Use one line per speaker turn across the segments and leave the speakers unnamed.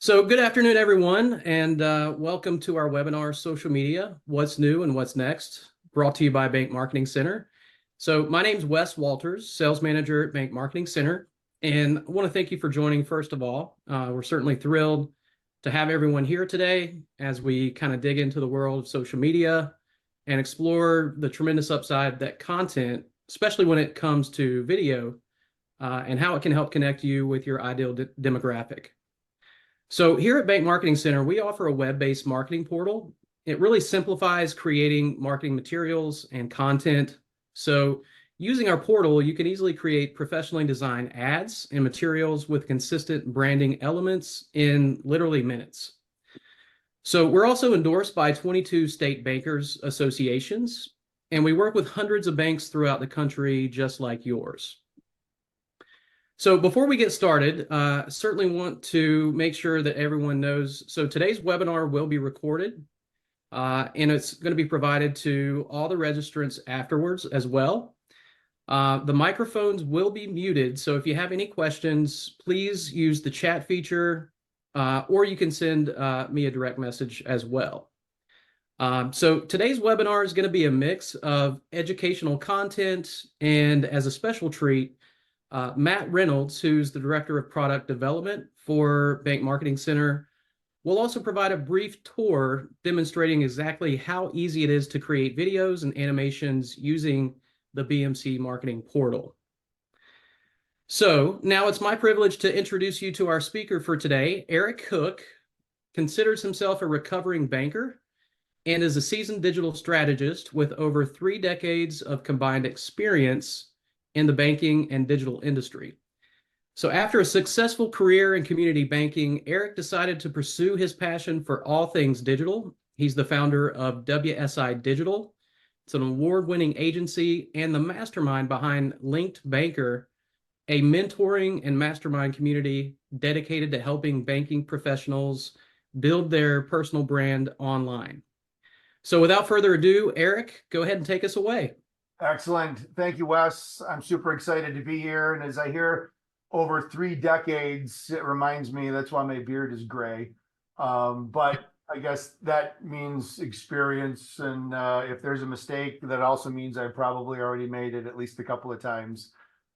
So good afternoon, everyone, and welcome to our webinar, Social Media, What's New and What's Next, brought to you by Bank Marketing Center. So my name's Wes Walters, Sales Manager at Bank Marketing Center, and I want to thank you for joining, first of all. We're certainly thrilled to have everyone here today as we kind of dig into the world of social media and explore the tremendous upside that content, especially when it comes to video, and how it can help connect you with your ideal demographic. So here at Bank Marketing Center, we offer a web-based marketing portal. It really simplifies creating marketing materials and content. So using our portal, you can easily create professionally designed ads and materials with consistent branding elements in literally minutes. So we're also endorsed by 22 state bankers associations, and we work with hundreds of banks throughout the country just like yours. So before we get started, certainly want to make sure that everyone knows. So today's webinar will be recorded, and it's going to be provided to all the registrants afterwards as well. The microphones will be muted, so if you have any questions, please use the chat feature, or you can send me a direct message as well. So today's webinar is going to be a mix of educational content and, as a special treat, Matt Reynolds, who's the Director of Product Development for Bank Marketing Center, will also provide a brief tour demonstrating exactly how easy it is to create videos and animations using the BMC Marketing Portal. So now it's my privilege to introduce you to our speaker for today. Eric Cook considers himself a recovering banker and is a seasoned digital strategist with over 3 decades of combined experience in the banking and digital industry. So after a successful career in community banking, Eric decided to pursue his passion for all things digital. He's the founder of WSI Digital. It's an award-winning agency and the mastermind behind LinkedBanker, a mentoring and mastermind community dedicated to helping banking professionals build their personal brand online. So without further ado, Eric, go ahead and take us away.
Excellent. Thank you, Wes. I'm super excited to be here. And as I hear over 3 decades, it reminds me that's why my beard is gray. But I guess that means experience. And if there's a mistake, that also means I probably already made it at least a couple of times.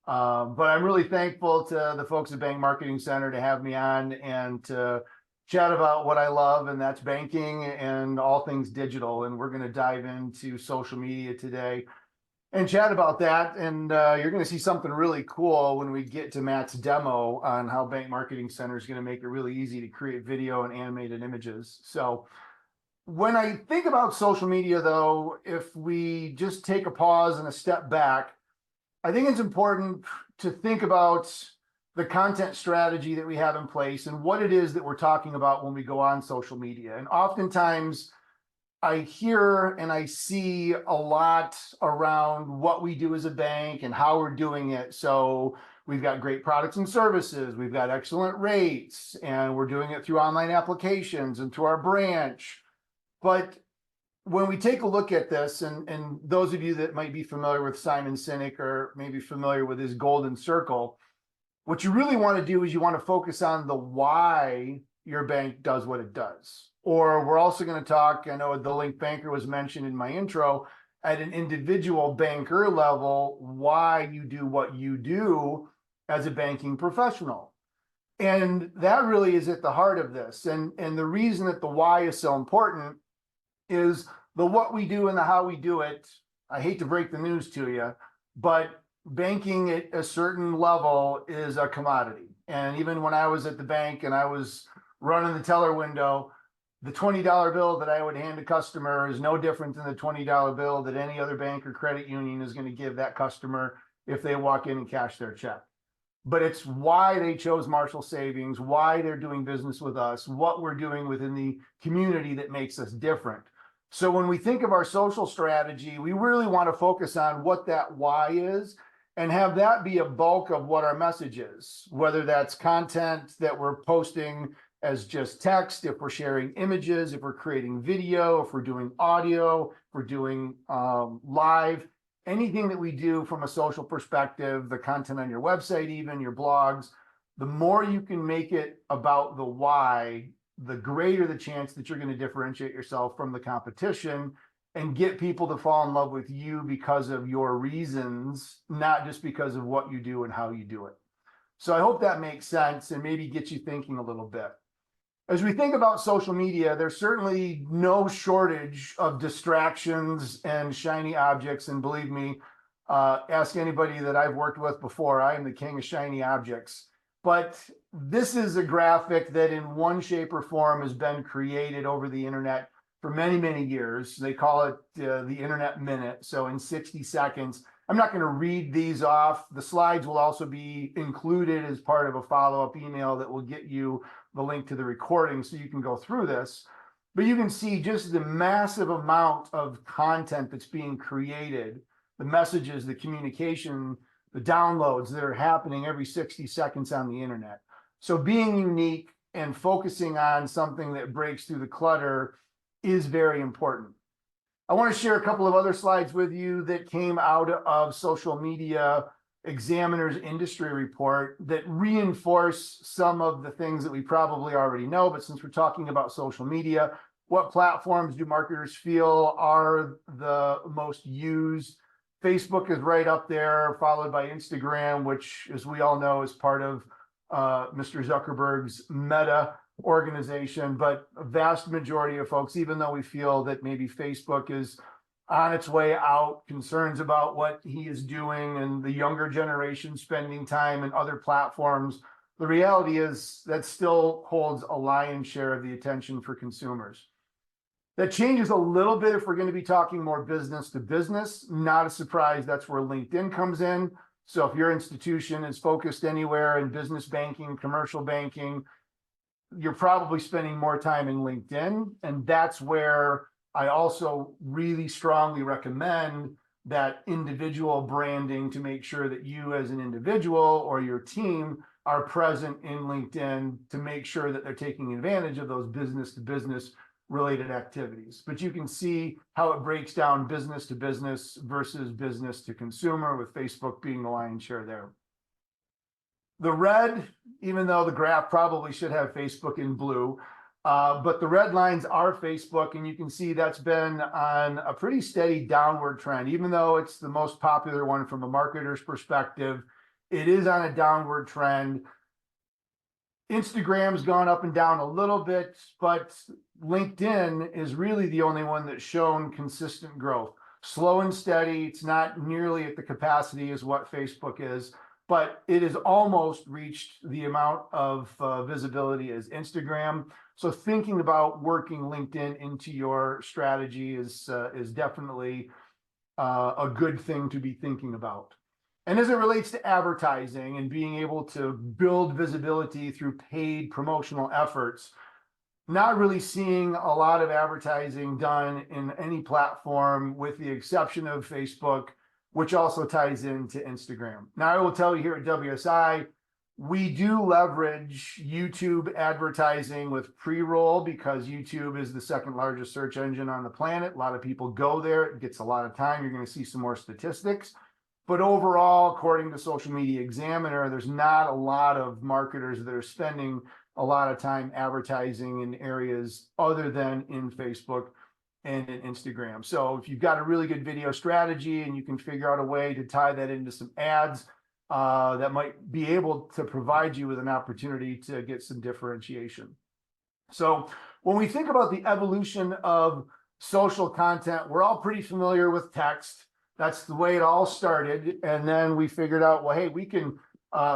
But I'm really thankful to the folks at Bank Marketing Center to have me on and to chat about what I love, and that's banking and all things digital. And we're going to dive into social media today and chat about that. And you're going to see something really cool when we get to Matt's demo on how Bank Marketing Center is going to make it really easy to create video and animated images. So when I think about social media, though, if we just take a pause and a step back, I think it's important to think about the content strategy that we have in place and what it is that we're talking about when we go on social media. And oftentimes, I hear and I see a lot around what we do as a bank and how we're doing it. So we've got great products and services, we've got excellent rates, and we're doing it through online applications and through our branch. But when we take a look at this, and those of you that might be familiar with Simon Sinek or maybe familiar with his golden circle, what you really want to do is you want to focus on the why your bank does what it does. Or we're also going to talk, I know the LinkedBanker was mentioned in my intro, at an individual banker level, why you do what you do as a banking professional. And that really is at the heart of this. And the reason that the why is so important is the what we do and the how we do it. I hate to break the news to you, but banking at a certain level is a commodity. And even when I was at the bank and I was running the teller window, the $20 bill that I would hand a customer is no different than the $20 bill that any other bank or credit union is going to give that customer if they walk in and cash their check. But it's why they chose Marshall Savings, why they're doing business with us, what we're doing within the community that makes us different. So when we think of our social strategy, we really want to focus on what that why is and have that be a bulk of what our message is, whether that's content that we're posting as just text, if we're sharing images, if we're creating video, if we're doing audio, if we're doing live, anything that we do from a social perspective, the content on your website, even your blogs, the more you can make it about the why, the greater the chance that you're going to differentiate yourself from the competition and get people to fall in love with you because of your reasons, not just because of what you do and how you do it. So I hope that makes sense and maybe gets you thinking a little bit. As we think about social media, there's certainly no shortage of distractions and shiny objects. And believe me, ask anybody that I've worked with before, I am the king of shiny objects. But this is a graphic that in one shape or form has been created over the internet for many, many years. They call it the Internet Minute. So in 60 seconds, I'm not going to read these off. The slides will also be included as part of a follow-up email that will get you the link to the recording so you can go through this. But you can see just the massive amount of content that's being created, the messages, the communication, the downloads that are happening every 60 seconds on the internet. So being unique and focusing on something that breaks through the clutter is very important. I want to share a couple of other slides with you that came out of Social Media Examiner's industry report that reinforce some of the things that we probably already know. But since we're talking about social media, what platforms do marketers feel are the most used? Facebook is right up there, followed by Instagram, which, as we all know, is part of Mr. Zuckerberg's Meta organization. But a vast majority of folks, even though we feel that maybe Facebook is on its way out, concerns about what he is doing and the younger generation spending time in other platforms, the reality is that still holds a lion's share of the attention for consumers. That changes a little bit if we're going to be talking more business to business. Not a surprise, that's where LinkedIn comes in. So if your institution is focused anywhere in business banking, commercial banking, you're probably spending more time in LinkedIn. And that's where I also really strongly recommend that individual branding to make sure that you as an individual or your team are present in LinkedIn to make sure that they're taking advantage of those business to business related activities. But you can see how it breaks down business to business versus business to consumer, with Facebook being the lion's share there. The red, even though the graph probably should have Facebook in blue, but the red lines are Facebook, and you can see that's been on a pretty steady downward trend. Even though it's the most popular one from a marketer's perspective, it is on a downward trend. Instagram's gone up and down a little bit, but LinkedIn is really the only one that's shown consistent growth. Slow and steady. It's not nearly at the capacity as what Facebook is, but it has almost reached the amount of visibility as Instagram. So thinking about working LinkedIn into your strategy is definitely a good thing to be thinking about. And as it relates to advertising and being able to build visibility through paid promotional efforts, not really seeing a lot of advertising done in any platform with the exception of Facebook, which also ties into Instagram. Now, I will tell you here at WSI, we do leverage YouTube advertising with pre-roll because YouTube is the second largest search engine on the planet. A lot of people go there. It gets a lot of time. You're going to see some more statistics. But overall, according to Social Media Examiner, there's not a lot of marketers that are spending a lot of time advertising in areas other than in Facebook and in Instagram. So if you've got a really good video strategy and you can figure out a way to tie that into some ads, that might be able to provide you with an opportunity to get some differentiation. So when we think about the evolution of social content, we're all pretty familiar with text. That's the way it all started. And then we figured out, well, hey, we can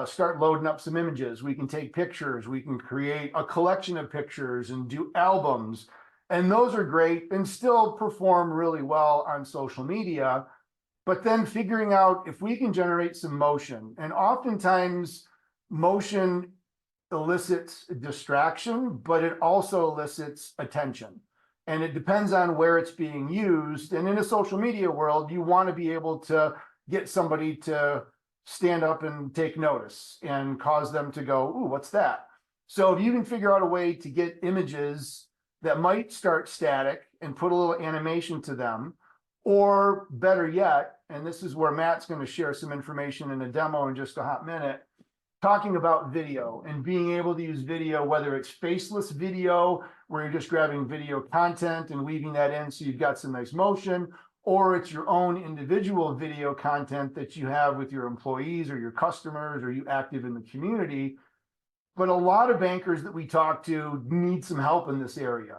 start loading up some images. We can take pictures. We can create a collection of pictures and do albums. And those are great and still perform really well on social media. But then figuring out if we can generate some motion. And oftentimes motion elicits distraction, but it also elicits attention. And it depends on where it's being used. And in a social media world, you want to be able to get somebody to stand up and take notice and cause them to go, ooh, what's that? So if you can figure out a way to get images that might start static and put a little animation to them, or better yet, and this is where Matt's going to share some information in a demo in just a hot minute, talking about video and being able to use video, whether it's faceless video, where you're just grabbing video content and weaving that in so you've got some nice motion, or it's your own individual video content that you have with your employees or your customers or you active in the community. But a lot of bankers that we talk to need some help in this area.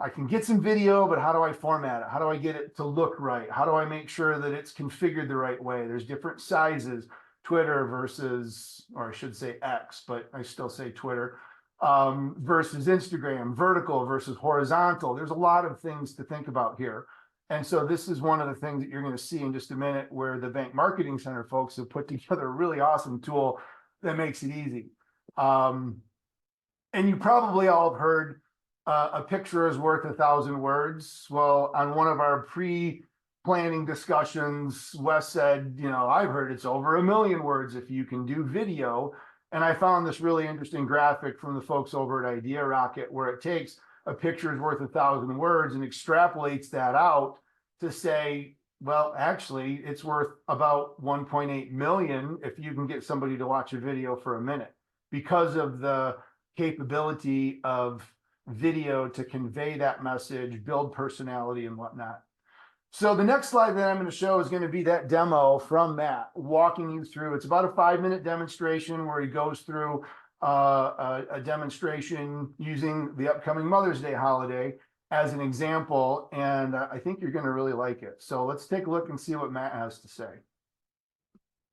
I can get some video, but how do I format it? How do I get it to look right? How do I make sure that it's configured the right way? There's different sizes, Twitter versus, or I should say X, but I still say Twitter, versus Instagram, vertical versus horizontal. There's a lot of things to think about here. And so this is one of the things that you're going to see in just a minute, where the Bank Marketing Center folks have put together a really awesome tool that makes it easy. And you probably all have heard a picture is worth 1,000 words. Well, on one of our pre-planning discussions, Wes said, I've heard it's over 1,000,000 words if you can do video. And I found this really interesting graphic from the folks over at Idea Rocket, where it takes a picture is worth 1,000 words and extrapolates that out to say, well, actually, it's worth about 1.8 million if you can get somebody to watch a video for a minute, because of the capability of video to convey that message, build personality and whatnot. So the next slide that I'm going to show is going to be that demo from Matt, walking you through. It's about a 5-minute demonstration where he goes through a demonstration using the upcoming Mother's Day holiday as an example, and I think you're going to really like it. So let's take a look and see what Matt has to say.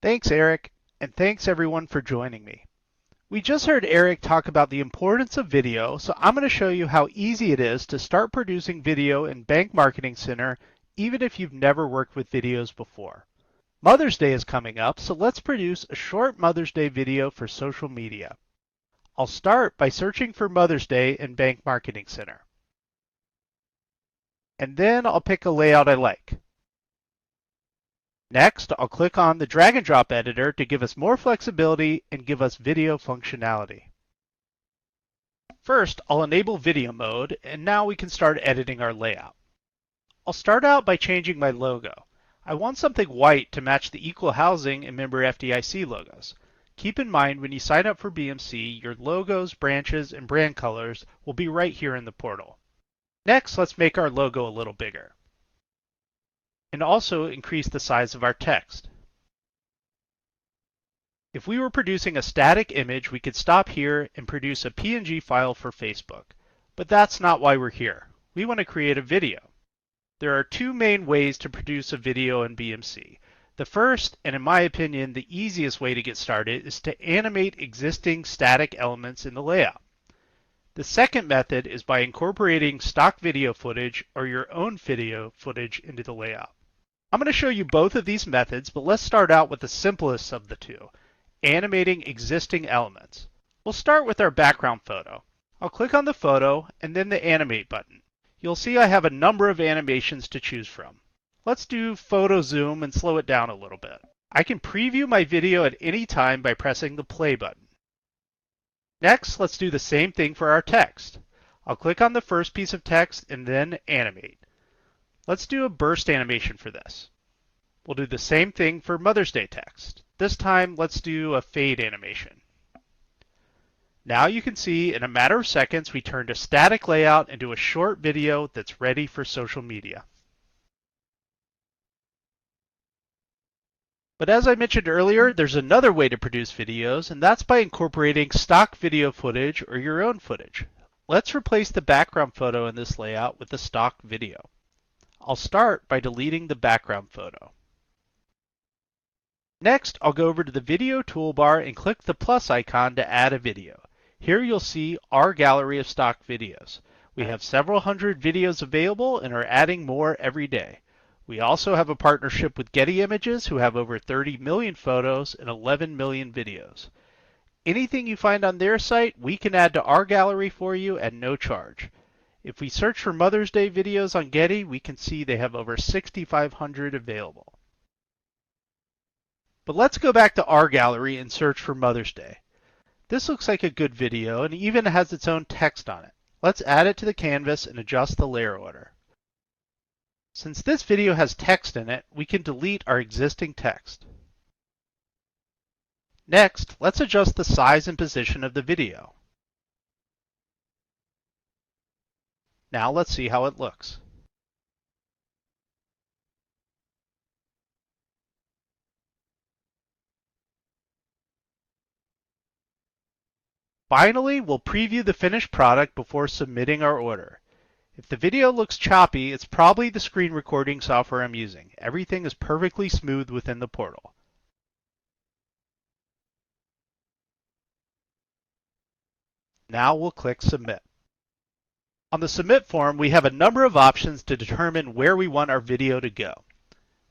Thanks, Eric, and thanks everyone for joining me. We just heard Eric talk about the importance of video, so I'm going to show you how easy it is to start producing video in Bank Marketing Center, even if you've never worked with videos before. Mother's Day is coming up, so let's produce a short Mother's Day video for social media. I'll start by searching for Mother's Day in Bank Marketing Center. And then I'll pick a layout I like. Next, I'll click on the drag and drop editor to give us more flexibility and give us video functionality. First, I'll enable video mode, and now we can start editing our layout. I'll start out by changing my logo. I want something white to match the equal housing and member FDIC logos. Keep in mind, when you sign up for BMC, your logos, branches, and brand colors will be right here in the portal. Next, let's make our logo a little bigger, and also increase the size of our text. If we were producing a static image, we could stop here and produce a PNG file for Facebook. But that's not why we're here. We want to create a video. There are two main ways to produce a video in BMC. The first, and in my opinion, the easiest way to get started, is to animate existing static elements in the layout. The second method is by incorporating stock video footage or your own video footage into the layout. I'm going to show you both of these methods, but let's start out with the simplest of the two, animating existing elements. We'll start with our background photo. I'll click on the photo and then the animate button. You'll see I have a number of animations to choose from. Let's do photo zoom and slow it down a little bit. I can preview my video at any time by pressing the play button. Next, let's do the same thing for our text. I'll click on the first piece of text and then animate. Let's do a burst animation for this. We'll do the same thing for Mother's Day text. This time, let's do a fade animation. Now you can see in a matter of seconds, we turned a static layout into a short video that's ready for social media. But as I mentioned earlier, there's another way to produce videos, and that's by incorporating stock video footage or your own footage. Let's replace the background photo in this layout with the stock video. I'll start by deleting the background photo. Next, I'll go over to the video toolbar and click the plus icon to add a video. Here you'll see our gallery of stock videos. We have several hundred videos available and are adding more every day. We also have a partnership with Getty Images, who have over 30 million photos and 11 million videos. Anything you find on their site, we can add to our gallery for you at no charge. If we search for Mother's Day videos on Getty, we can see they have over 6,500 available. But let's go back to our gallery and search for Mother's Day. This looks like a good video and even has its own text on it. Let's add it to the canvas and adjust the layer order. Since this video has text in it, we can delete our existing text. Next, let's adjust the size and position of the video. Now let's see how it looks. Finally, we'll preview the finished product before submitting our order. If the video looks choppy, it's probably the screen recording software I'm using. Everything is perfectly smooth within the portal. Now we'll click Submit. On the Submit form, we have a number of options to determine where we want our video to go.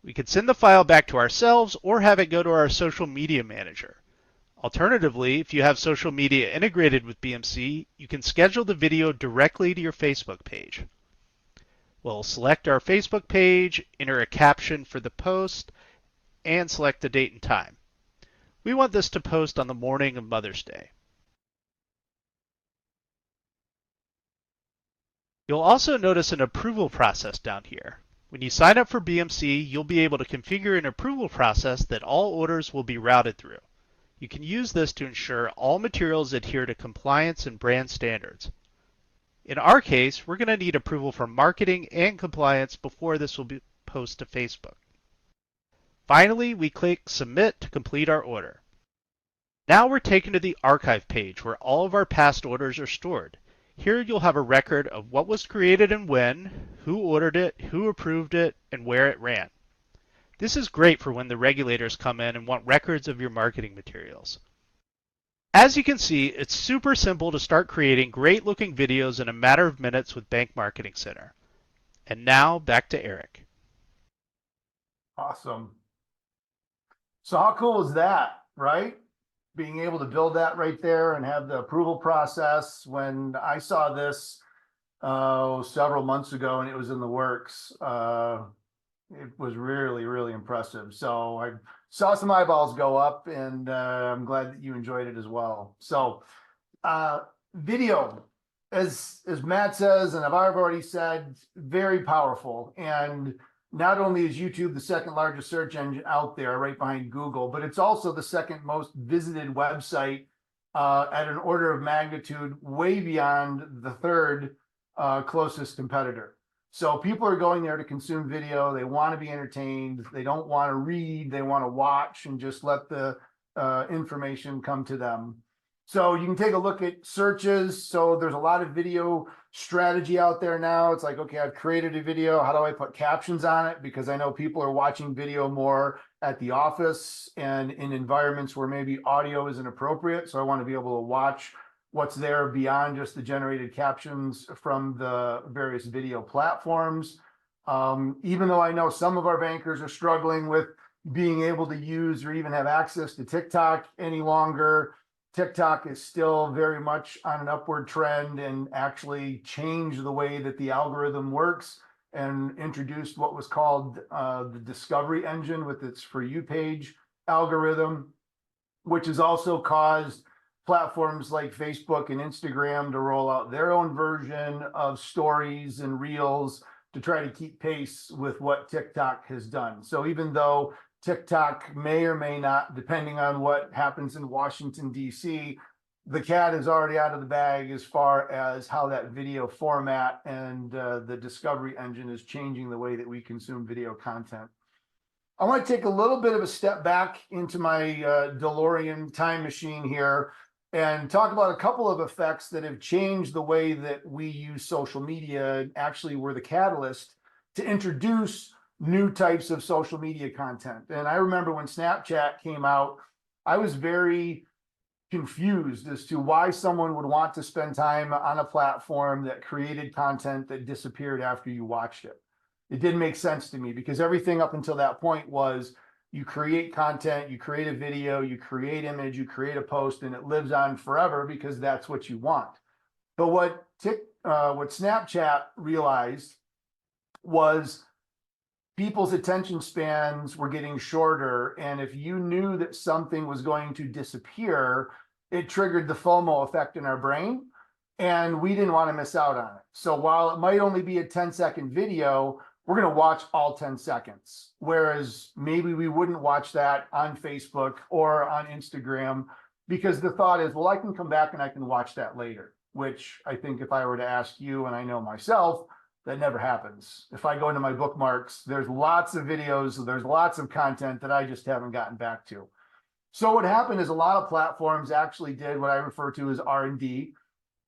We could send the file back to ourselves or have it go to our social media manager. Alternatively, if you have social media integrated with BMC, you can schedule the video directly to your Facebook page. We'll select our Facebook page, enter a caption for the post, and select the date and time. We want this to post on the morning of Mother's Day. You'll also notice an approval process down here. When you sign up for BMC, you'll be able to configure an approval process that all orders will be routed through. You can use this to ensure all materials adhere to compliance and brand standards. In our case, we're going to need approval from marketing and compliance before this will be posted to Facebook. Finally, we click Submit to complete our order. Now we're taken to the archive page where all of our past orders are stored. Here you'll have a record of what was created and when, who ordered it, who approved it, and where it ran. This is great for when the regulators come in and want records of your marketing materials. As you can see, it's super simple to start creating great looking videos in a matter of minutes with Bank Marketing Center. And now back to Eric.
Awesome. So how cool is that, right? Being able to build that right there and have the approval process. When I saw this several months ago and it was in the works, it was really, really impressive. So I saw some eyeballs go up, and I'm glad that you enjoyed it as well. So video, as Matt says, and I've already said, very powerful. And not only is YouTube the second largest search engine out there, right behind Google, but it's also the second most visited website at an order of magnitude way beyond the third closest competitor. So people are going there to consume video. They want to be entertained. They don't want to read. They want to watch and just let the information come to them. So you can take a look at searches. So there's a lot of video strategy out there now. It's like, okay, I've created a video. How do I put captions on it? Because I know people are watching video more at the office and in environments where maybe audio isn't appropriate. So I want to be able to watch what's there beyond just the generated captions from the various video platforms. Even though I know some of our bankers are struggling with being able to use or even have access to TikTok any longer, TikTok is still very much on an upward trend and actually changed the way that the algorithm works and introduced what was called the discovery engine with its For You page algorithm, which has also caused platforms like Facebook and Instagram to roll out their own version of stories and reels to try to keep pace with what TikTok has done. So even though TikTok may or may not, depending on what happens in Washington, D.C., the cat is already out of the bag as far as how that video format and the discovery engine is changing the way that we consume video content. I want to take a little bit of a step back into my DeLorean time machine here and talk about a couple of effects that have changed the way that we use social media and actually were the catalyst to introduce new types of social media content. And I remember when Snapchat came out, I was very confused as to why someone would want to spend time on a platform that created content that disappeared after you watched it. It didn't make sense to me because everything up until that point was you create content, you create a video, you create image, you create a post, and it lives on forever because that's what you want. But what Snapchat realized was people's attention spans were getting shorter. And if you knew that something was going to disappear, it triggered the FOMO effect in our brain. And we didn't want to miss out on it. So while it might only be a 10-second video, we're going to watch all 10 seconds. Whereas maybe we wouldn't watch that on Facebook or on Instagram, because the thought is, well, I can come back and I can watch that later, which I think if I were to ask you, and I know myself, that never happens. If I go into my bookmarks, there's lots of videos, there's lots of content that I just haven't gotten back to. So what happened is a lot of platforms actually did what I refer to as R&D.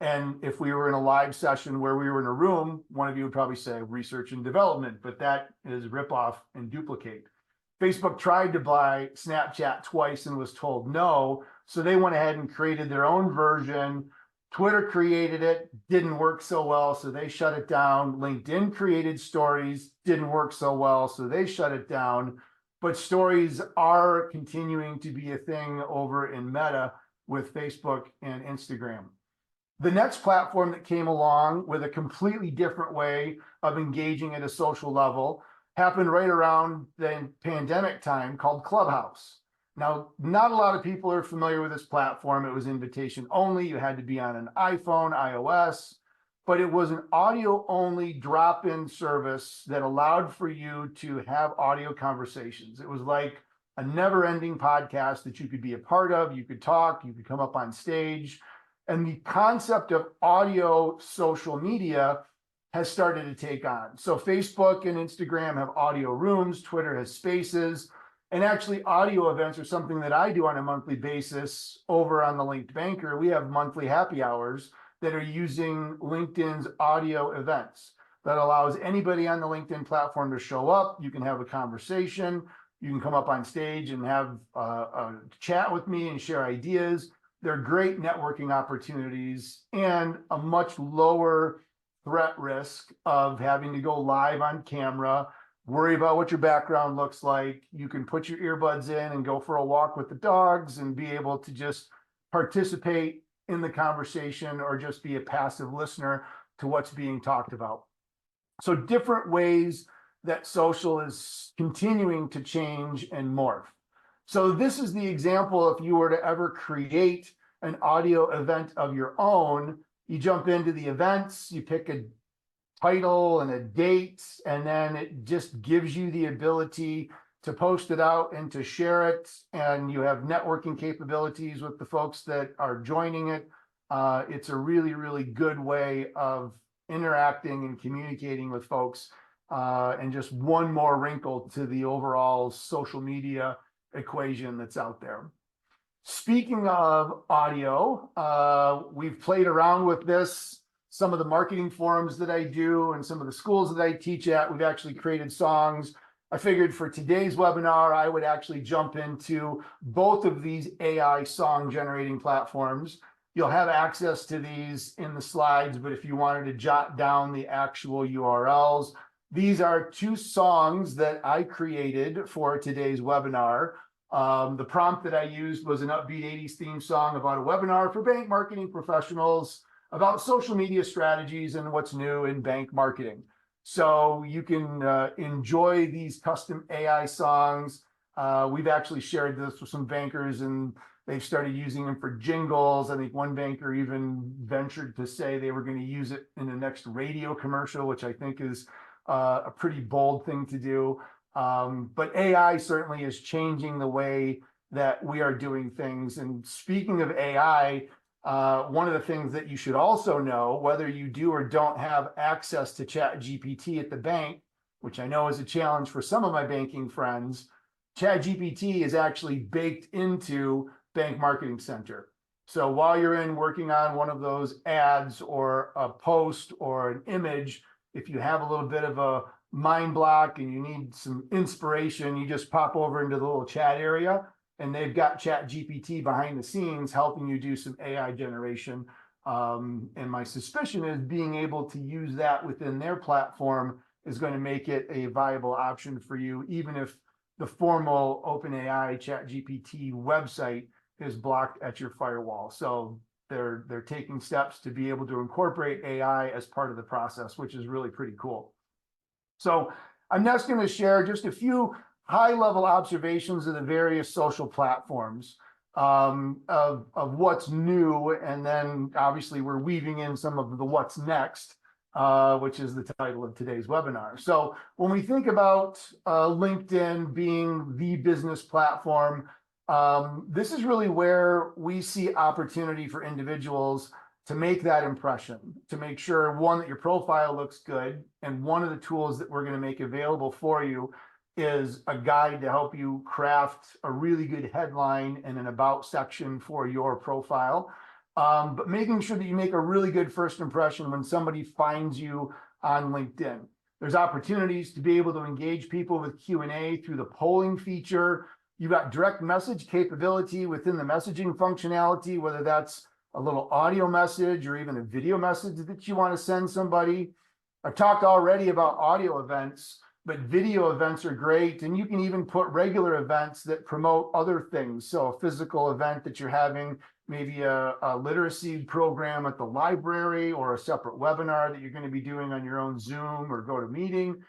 And if we were in a live session where we were in a room, one of you would probably say research and development, but that is rip off and duplicate. Facebook tried to buy Snapchat twice and was told no. So they went ahead and created their own version. Twitter created it, didn't work so well, so they shut it down. LinkedIn created stories, didn't work so well, so they shut it down. But stories are continuing to be a thing over in Meta with Facebook and Instagram. The next platform that came along with a completely different way of engaging at a social level happened right around the pandemic time, called Clubhouse. Now, not a lot of people are familiar with this platform. It was invitation only. You had to be on an iPhone, iOS, but it was an audio only drop-in service that allowed for you to have audio conversations. It was like a never-ending podcast that you could be a part of. You could talk, you could come up on stage. And the concept of audio social media has started to take on. So Facebook and Instagram have audio rooms, Twitter has spaces, and actually audio events are something that I do on a monthly basis over on the LinkedBanker. We have monthly happy hours that are using LinkedIn's audio events that allows anybody on the LinkedIn platform to show up. You can have a conversation. You can come up on stage and have a chat with me and share ideas. They're great networking opportunities and a much lower threat risk of having to go live on camera, worry about what your background looks like. You can put your earbuds in and go for a walk with the dogs and be able to just participate in the conversation or just be a passive listener to what's being talked about. So different ways that social is continuing to change and morph. So this is the example. If you were to ever create an audio event of your own, you jump into the events, you pick a title and a date, and then it just gives you the ability to post it out and to share it. And you have networking capabilities with the folks that are joining it. It's a really, really good way of interacting and communicating with folks, and just one more wrinkle to the overall social media equation that's out there. Speaking of audio, we've played around with this. Some of the marketing forums that I do and some of the schools that I teach at, we've actually created songs. I figured for today's webinar, I would actually jump into both of these AI song generating platforms. You'll have access to these in the slides, but if you wanted to jot down the actual URLs, these are two songs that I created for today's webinar. The prompt that I used was an upbeat 80s theme song about a webinar for bank marketing professionals about social media strategies and what's new in bank marketing. So you can enjoy these custom AI songs. We've actually shared this with some bankers and they've started using them for jingles. I think one banker even ventured to say they were going to use it in the next radio commercial, which I think is a pretty bold thing to do. But AI certainly is changing the way that we are doing things. And speaking of AI, one of the things that you should also know, whether you do or don't have access to ChatGPT at the bank, which I know is a challenge for some of my banking friends, ChatGPT is actually baked into Bank Marketing Center. So while you're in working on one of those ads or a post or an image, if you have a little bit of a mind block and you need some inspiration, you just pop over into the little chat area and they've got ChatGPT behind the scenes helping you do some AI generation. And my suspicion is being able to use that within their platform is going to make it a viable option for you, even if the formal OpenAI ChatGPT website is blocked at your firewall. So they're taking steps to be able to incorporate AI as part of the process, which is really pretty cool. So I'm just going to share just a few high-level observations of the various social platforms of what's new, and then obviously we're weaving in some of the what's next. which is the title of today's webinar. So when we think about LinkedIn being the business platform, this is really where we see opportunity for individuals to make that impression, to make sure, one, that your profile looks good. And one of the tools that we're going to make available for you is a guide to help you craft a really good headline and an about section for your profile. But making sure that you make a really good first impression when somebody finds you on LinkedIn. There's opportunities to be able to engage people with Q&A through the polling feature. You've got direct message capability within the messaging functionality, whether that's a little audio message or even a video message that you want to send somebody. I've talked already about audio events, but video events are great. And you can even put regular events that promote other things. So a physical event that you're having, maybe a literacy program at the library, or a separate webinar that you're going to be doing on your own Zoom or GoToMeeting.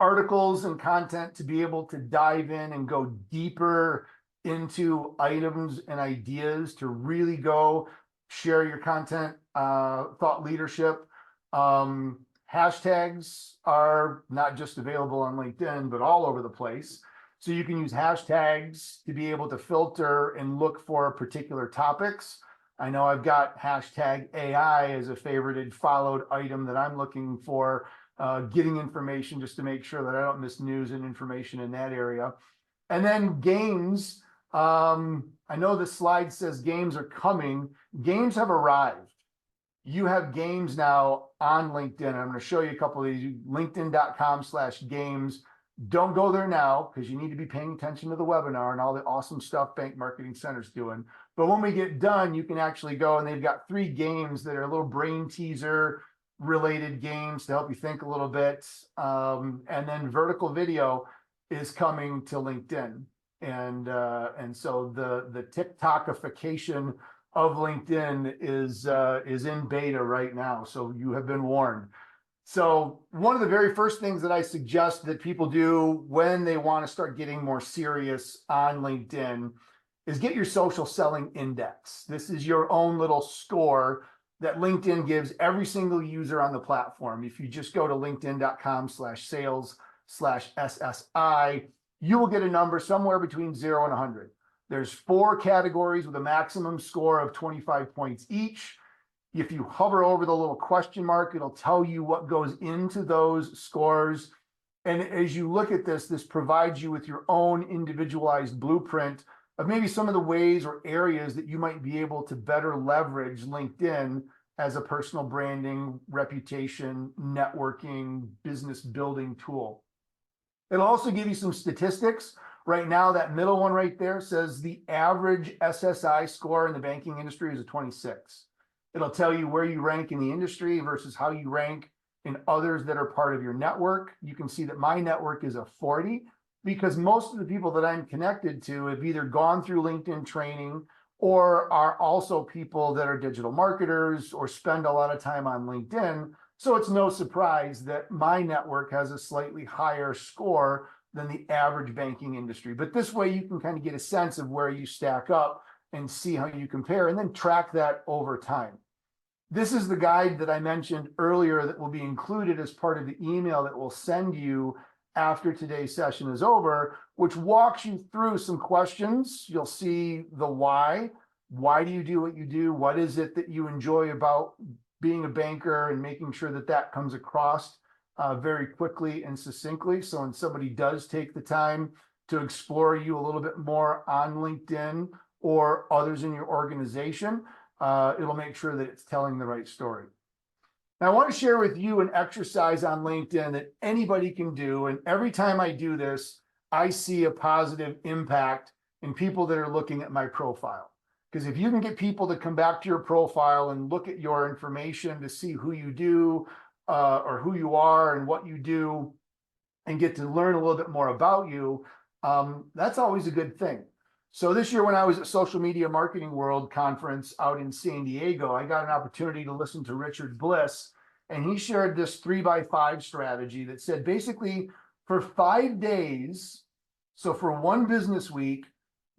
Articles and content to be able to dive in and go deeper into items and ideas to really go share your content, thought leadership. Hashtags are not just available on LinkedIn, but all over the place. So you can use hashtags to be able to filter and look for particular topics. I know I've got hashtag AI as a favorited followed item that I'm looking for, getting information just to make sure that I don't miss news and information in that area. And then games. I know the slide says games are coming. Games have arrived. You have games now on LinkedIn. I'm going to show you a couple of these. LinkedIn.com/games. Don't go there now because you need to be paying attention to the webinar and all the awesome stuff Bank Marketing Center's doing. But when we get done, you can actually go, and they've got 3 games that are a little brain teaser related games to help you think a little bit. And then vertical video is coming to LinkedIn. And so the TikTokification of LinkedIn is in beta right now. So you have been warned. So one of the very first things that I suggest that people do when they want to start getting more serious on LinkedIn is get your social selling index. This is your own little score that LinkedIn gives every single user on the platform. If you just go to linkedin.com/sales/SSI, you will get a number somewhere between 0 and 100. There's 4 categories with a maximum score of 25 points each. If you hover over the little question mark, it'll tell you what goes into those scores. And as you look at this, this provides you with your own individualized blueprint of maybe some of the ways or areas that you might be able to better leverage LinkedIn as a personal branding, reputation, networking, business building tool. It'll also give you some statistics. Right now, that middle one right there says the average SSI score in the banking industry is a 26. It'll tell you where you rank in the industry versus how you rank in others that are part of your network. You can see that my network is a 40 because most of the people that I'm connected to have either gone through LinkedIn training or are also people that are digital marketers or spend a lot of time on LinkedIn. So it's no surprise that my network has a slightly higher score than the average banking industry. But this way you can kind of get a sense of where you stack up and see how you compare and then track that over time. This is the guide that I mentioned earlier that will be included as part of the email that we'll send you after today's session is over, which walks you through some questions. You'll see the why. Why do you do what you do? What is it that you enjoy about being a banker, and making sure that that comes across very quickly and succinctly. So when somebody does take the time to explore you a little bit more on LinkedIn or others in your organization, it'll make sure that it's telling the right story. Now, I want to share with you an exercise on LinkedIn that anybody can do. And every time I do this, I see a positive impact in people that are looking at my profile. Because if you can get people to come back to your profile and look at your information to see who you do or who you are and what you do and get to learn a little bit more about you, that's always a good thing. So this year when I was at Social Media Marketing World Conference out in San Diego, I got an opportunity to listen to Richard Bliss, and he shared this 3x5 strategy that said basically for 5 days, so for one business week,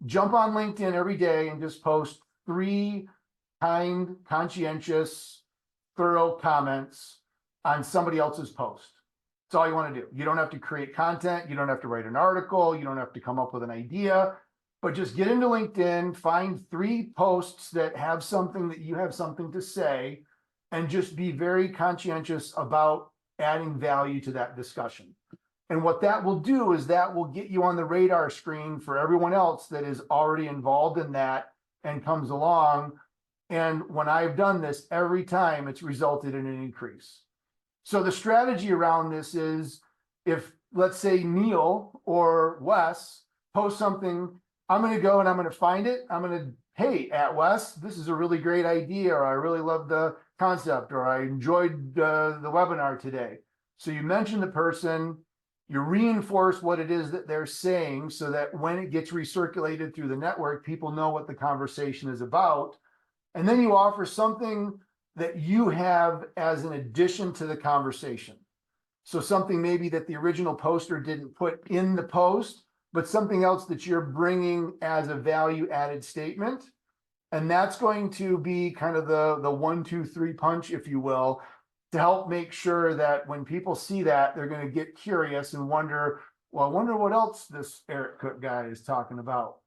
jump on LinkedIn every day and just post 3 kind, conscientious, thorough comments on somebody else's post. That's all you want to do. You don't have to create content. You don't have to write an article. You don't have to come up with an idea, but just get into LinkedIn, find 3 posts that have something that you have something to say, and just be very conscientious about adding value to that discussion. And what that will do is that will get you on the radar screen for everyone else that is already involved in that and comes along. And when I've done this, every time it's resulted in an increase. So the strategy around this is, if let's say Neil or Wes post something, I'm going to go and I'm going to find it. I'm going to, hey, at Wes, this is a really great idea, or I really love the concept, or I enjoyed the webinar today. So you mention the person, you reinforce what it is that they're saying, so that when it gets recirculated through the network, people know what the conversation is about. And then you offer something that you have as an addition to the conversation. So something maybe that the original poster didn't put in the post, but something else that you're bringing as a value added statement. And that's going to be kind of the 1, 2, 3 punch, if you will, to help make sure that when people see that, they're going to get curious and wonder, well, I wonder what else this Eric Cook guy is talking about.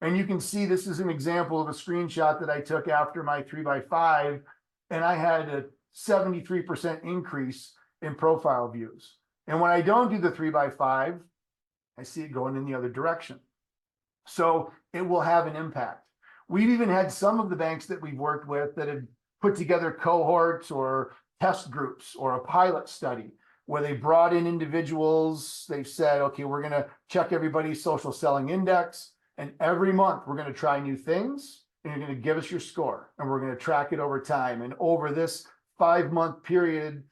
And you can see this is an example of a screenshot that I took after my 3x5, and I had a 73% increase in profile views. And when I don't do the 3x5, I see it going in the other direction. So it will have an impact. We've even had some of the banks that we've worked with that have put together cohorts or test groups or a pilot study where they brought in individuals. They've said, okay, we're going to check everybody's social selling index, and every month we're going to try new things, and you're going to give us your score, and we're going to track it over time. And over this 5-month period,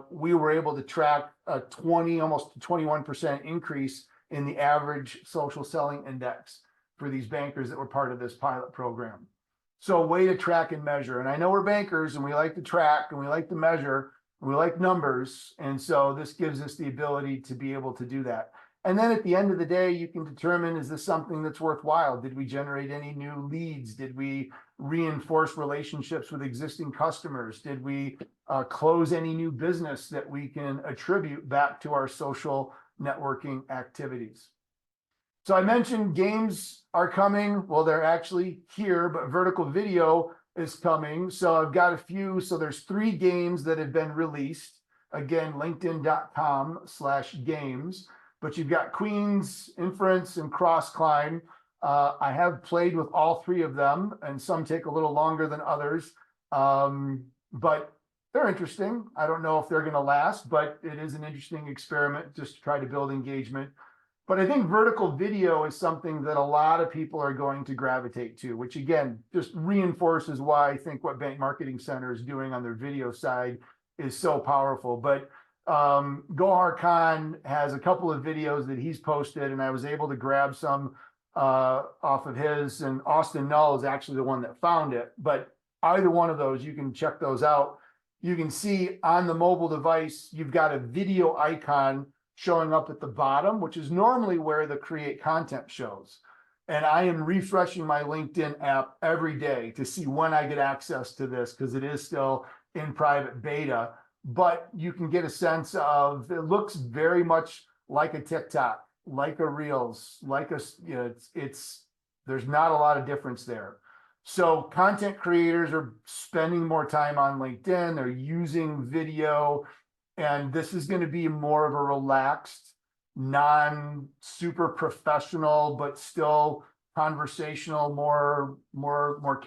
we were able to track a almost 21% increase in the average social selling index for these bankers that were part of this pilot program. So a way to track and measure. And I know we're bankers and we like to track and we like to measure, and we like numbers. And so this gives us the ability to be able to do that. And then at the end of the day, you can determine, is this something that's worthwhile? Did we generate any new leads? Did we reinforce relationships with existing customers? Did we close any new business that we can attribute back to our social networking activities? So I mentioned games are coming. Well, they're actually here, but vertical video is coming. So I've got a few. So there's 3 games that have been released. Again, linkedin.com/games. But you've got Queens, Inference, and Cross Climb. I have played with all 3 of them, and some take a little longer than others. But they're interesting. I don't know if they're going to last, but it is an interesting experiment just to try to build engagement. But I think vertical video is something that a lot of people are going to gravitate to, which again, just reinforces why I think what Bank Marketing Center is doing on their video side is so powerful. But Gohar Khan has a couple of videos that he's posted, and I was able to grab some off of his, and Austin Null is actually the one that found it. But either one of those, you can check those out. You can see on the mobile device, you've got a video icon showing up at the bottom, which is normally where the create content shows. And I am refreshing my LinkedIn app every day to see when I get access to this, because it is still in private beta. But you can get a sense of, it looks very much like a TikTok, like a Reels, like a, you know, there's not a lot of difference there. So content creators are spending more time on LinkedIn, they're using video, and this is going to be more of a relaxed, non-super professional, but still conversational, more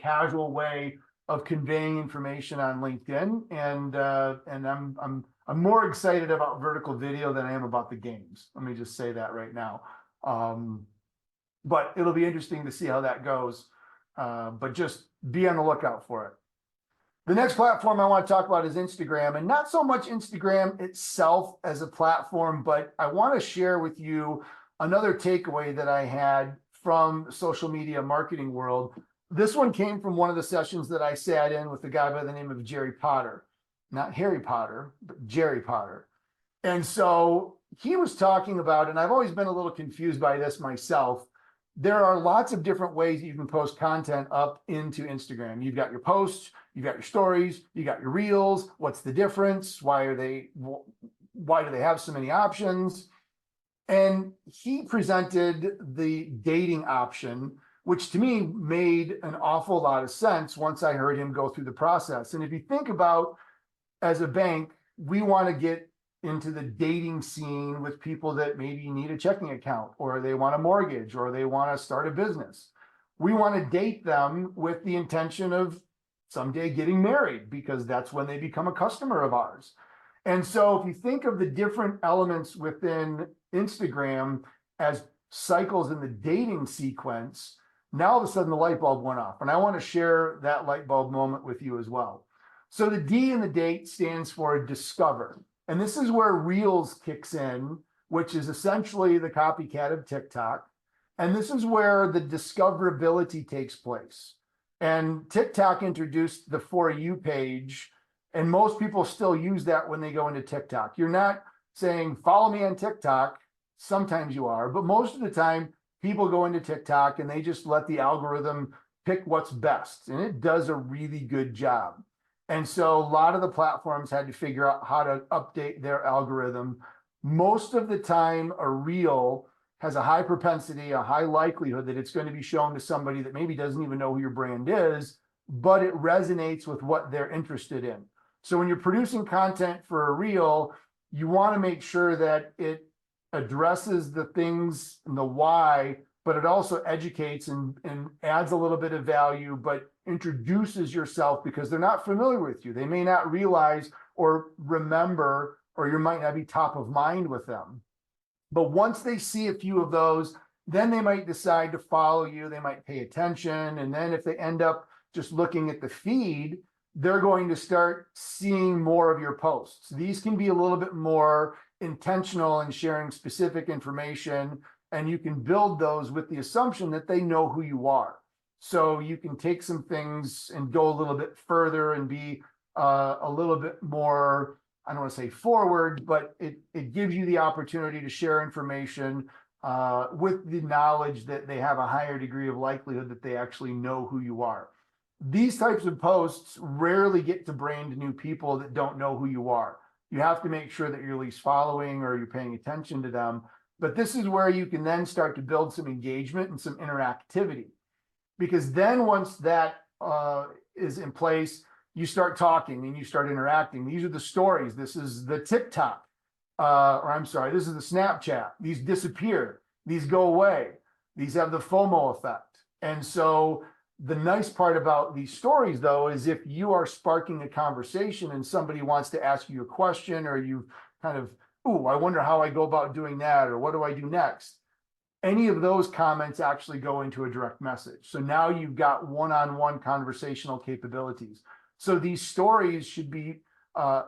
casual way of conveying information on LinkedIn. And I'm more excited about vertical video than I am about the games. Let me just say that right now. But it'll be interesting to see how that goes. But just be on the lookout for it. The next platform I want to talk about is Instagram, and not so much Instagram itself as a platform, but I want to share with you another takeaway that I had from social media marketing world. This one came from one of the sessions that I sat in with a guy by the name of Jerry Potter, not Harry Potter, but Jerry Potter. And so he was talking about, and I've always been a little confused by this myself, there are lots of different ways you can post content up into Instagram. You've got your posts, you've got your stories, you got your reels. What's the difference? Why do they have so many options? And he presented the dating option, which to me made an awful lot of sense once I heard him go through the process. And if you think about, as a bank, we want to get into the dating scene with people that maybe need a checking account, or they want a mortgage, or they want to start a business. We want to date them with the intention of someday getting married, because that's when they become a customer of ours. And so if you think of the different elements within Instagram as cycles in the dating sequence, now all of a sudden the light bulb went off. And I want to share that light bulb moment with you as well. So the D in the date stands for discover. And this is where Reels kicks in, which is essentially the copycat of TikTok. And this is where the discoverability takes place. And TikTok introduced the For You page, and most people still use that when they go into TikTok. You're not saying, follow me on TikTok. Sometimes you are, but most of the time people go into TikTok and they just let the algorithm pick what's best. And it does a really good job. And so a lot of the platforms had to figure out how to update their algorithm. Most of the time, a reel has a high propensity, a high likelihood that it's going to be shown to somebody that maybe doesn't even know who your brand is, but it resonates with what they're interested in. So when you're producing content for a reel, you want to make sure that it addresses the things and the why, but it also educates and adds a little bit of value, but introduces yourself, because they're not familiar with you. They may not realize or remember, or you might not be top of mind with them. But once they see a few of those, then they might decide to follow you. They might pay attention. And then if they end up just looking at the feed, they're going to start seeing more of your posts. These can be a little bit more intentional in sharing specific information, and you can build those with the assumption that they know who you are. So you can take some things and go a little bit further and be a little bit more, I don't want to say forward, but it gives you the opportunity to share information with the knowledge that they have a higher degree of likelihood that they actually know who you are. These types of posts rarely get to brand new people that don't know who you are. You have to make sure that you're at least following or you're paying attention to them. But this is where you can then start to build some engagement and some interactivity. Because then once that is in place, you start talking and you start interacting. These are the stories. This is the TikTok, this is the Snapchat. These disappear. These go away. These have the FOMO effect. And so the nice part about these stories, though, is if you are sparking a conversation and somebody wants to ask you a question, or you kind of, ooh, I wonder how I go about doing that, or what do I do next? Any of those comments actually go into a direct message. So now you've got one-on-one conversational capabilities. So these stories should be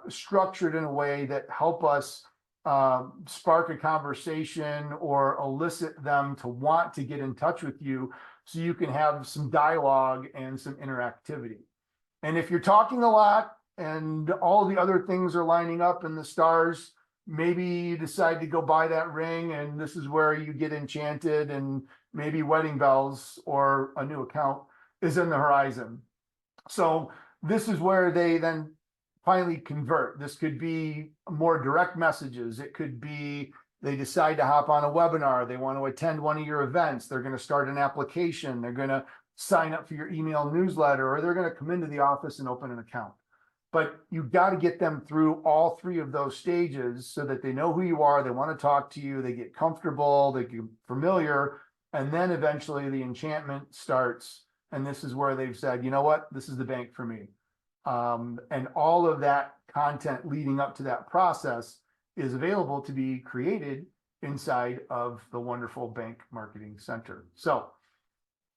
structured in a way that help us spark a conversation or elicit them to want to get in touch with you, so you can have some dialogue and some interactivity. And if you're talking a lot and all the other things are lining up in the stars, maybe you decide to go buy that ring, and this is where you get enchanted, and maybe wedding bells or a new account is in the horizon. So this is where they then finally convert. This could be more direct messages. It could be they decide to hop on a webinar. They want to attend one of your events. They're going to start an application. They're going to sign up for your email newsletter, or they're going to come into the office and open an account. But you've got to get them through all three of those stages so that they know who you are. They want to talk to you. They get comfortable. They get familiar. And then eventually the enchantment starts. And this is where they've said, you know what, this is the bank for me. And all of that content leading up to that process is available to be created inside of the wonderful Bank Marketing Center. So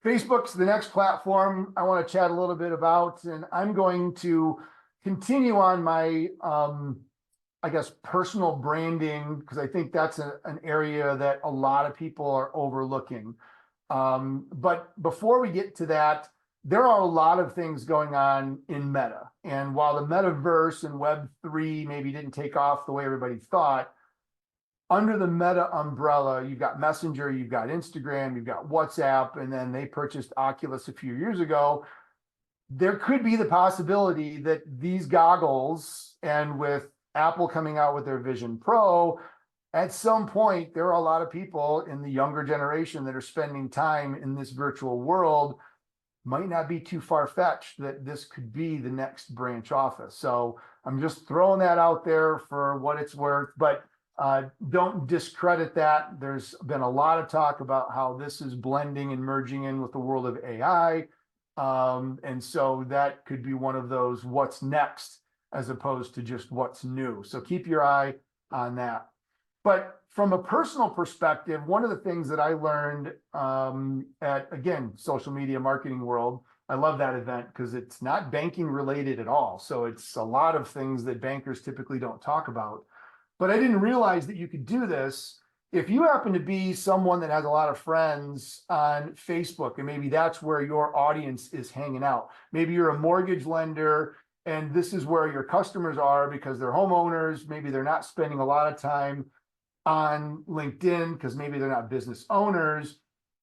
Facebook's the next platform I want to chat a little bit about, and I'm going to continue on my, personal branding, because I think that's an area that a lot of people are overlooking. But before we get to that, there are a lot of things going on in Meta. And while the metaverse and Web3 maybe didn't take off the way everybody thought, under the Meta umbrella, you've got Messenger, you've got Instagram, you've got WhatsApp, and then they purchased Oculus a few years ago. There could be the possibility that these goggles, and with Apple coming out with their Vision Pro, at some point, there are a lot of people in the younger generation that are spending time in this virtual world. Might not be too far-fetched that this could be the next branch office. So I'm just throwing that out there for what it's worth, but don't discredit that. There's been a lot of talk about how this is blending and merging in with the world of AI. And so that could be one of those what's next as opposed to just what's new. So keep your eye on that. But from a personal perspective, one of the things that I learned at, again, social media marketing world, I love that event because it's not banking related at all. So it's a lot of things that bankers typically don't talk about. But I didn't realize that you could do this if you happen to be someone that has a lot of friends on Facebook, and maybe that's where your audience is hanging out. Maybe you're a mortgage lender and this is where your customers are because they're homeowners. Maybe they're not spending a lot of time on LinkedIn because maybe they're not business owners.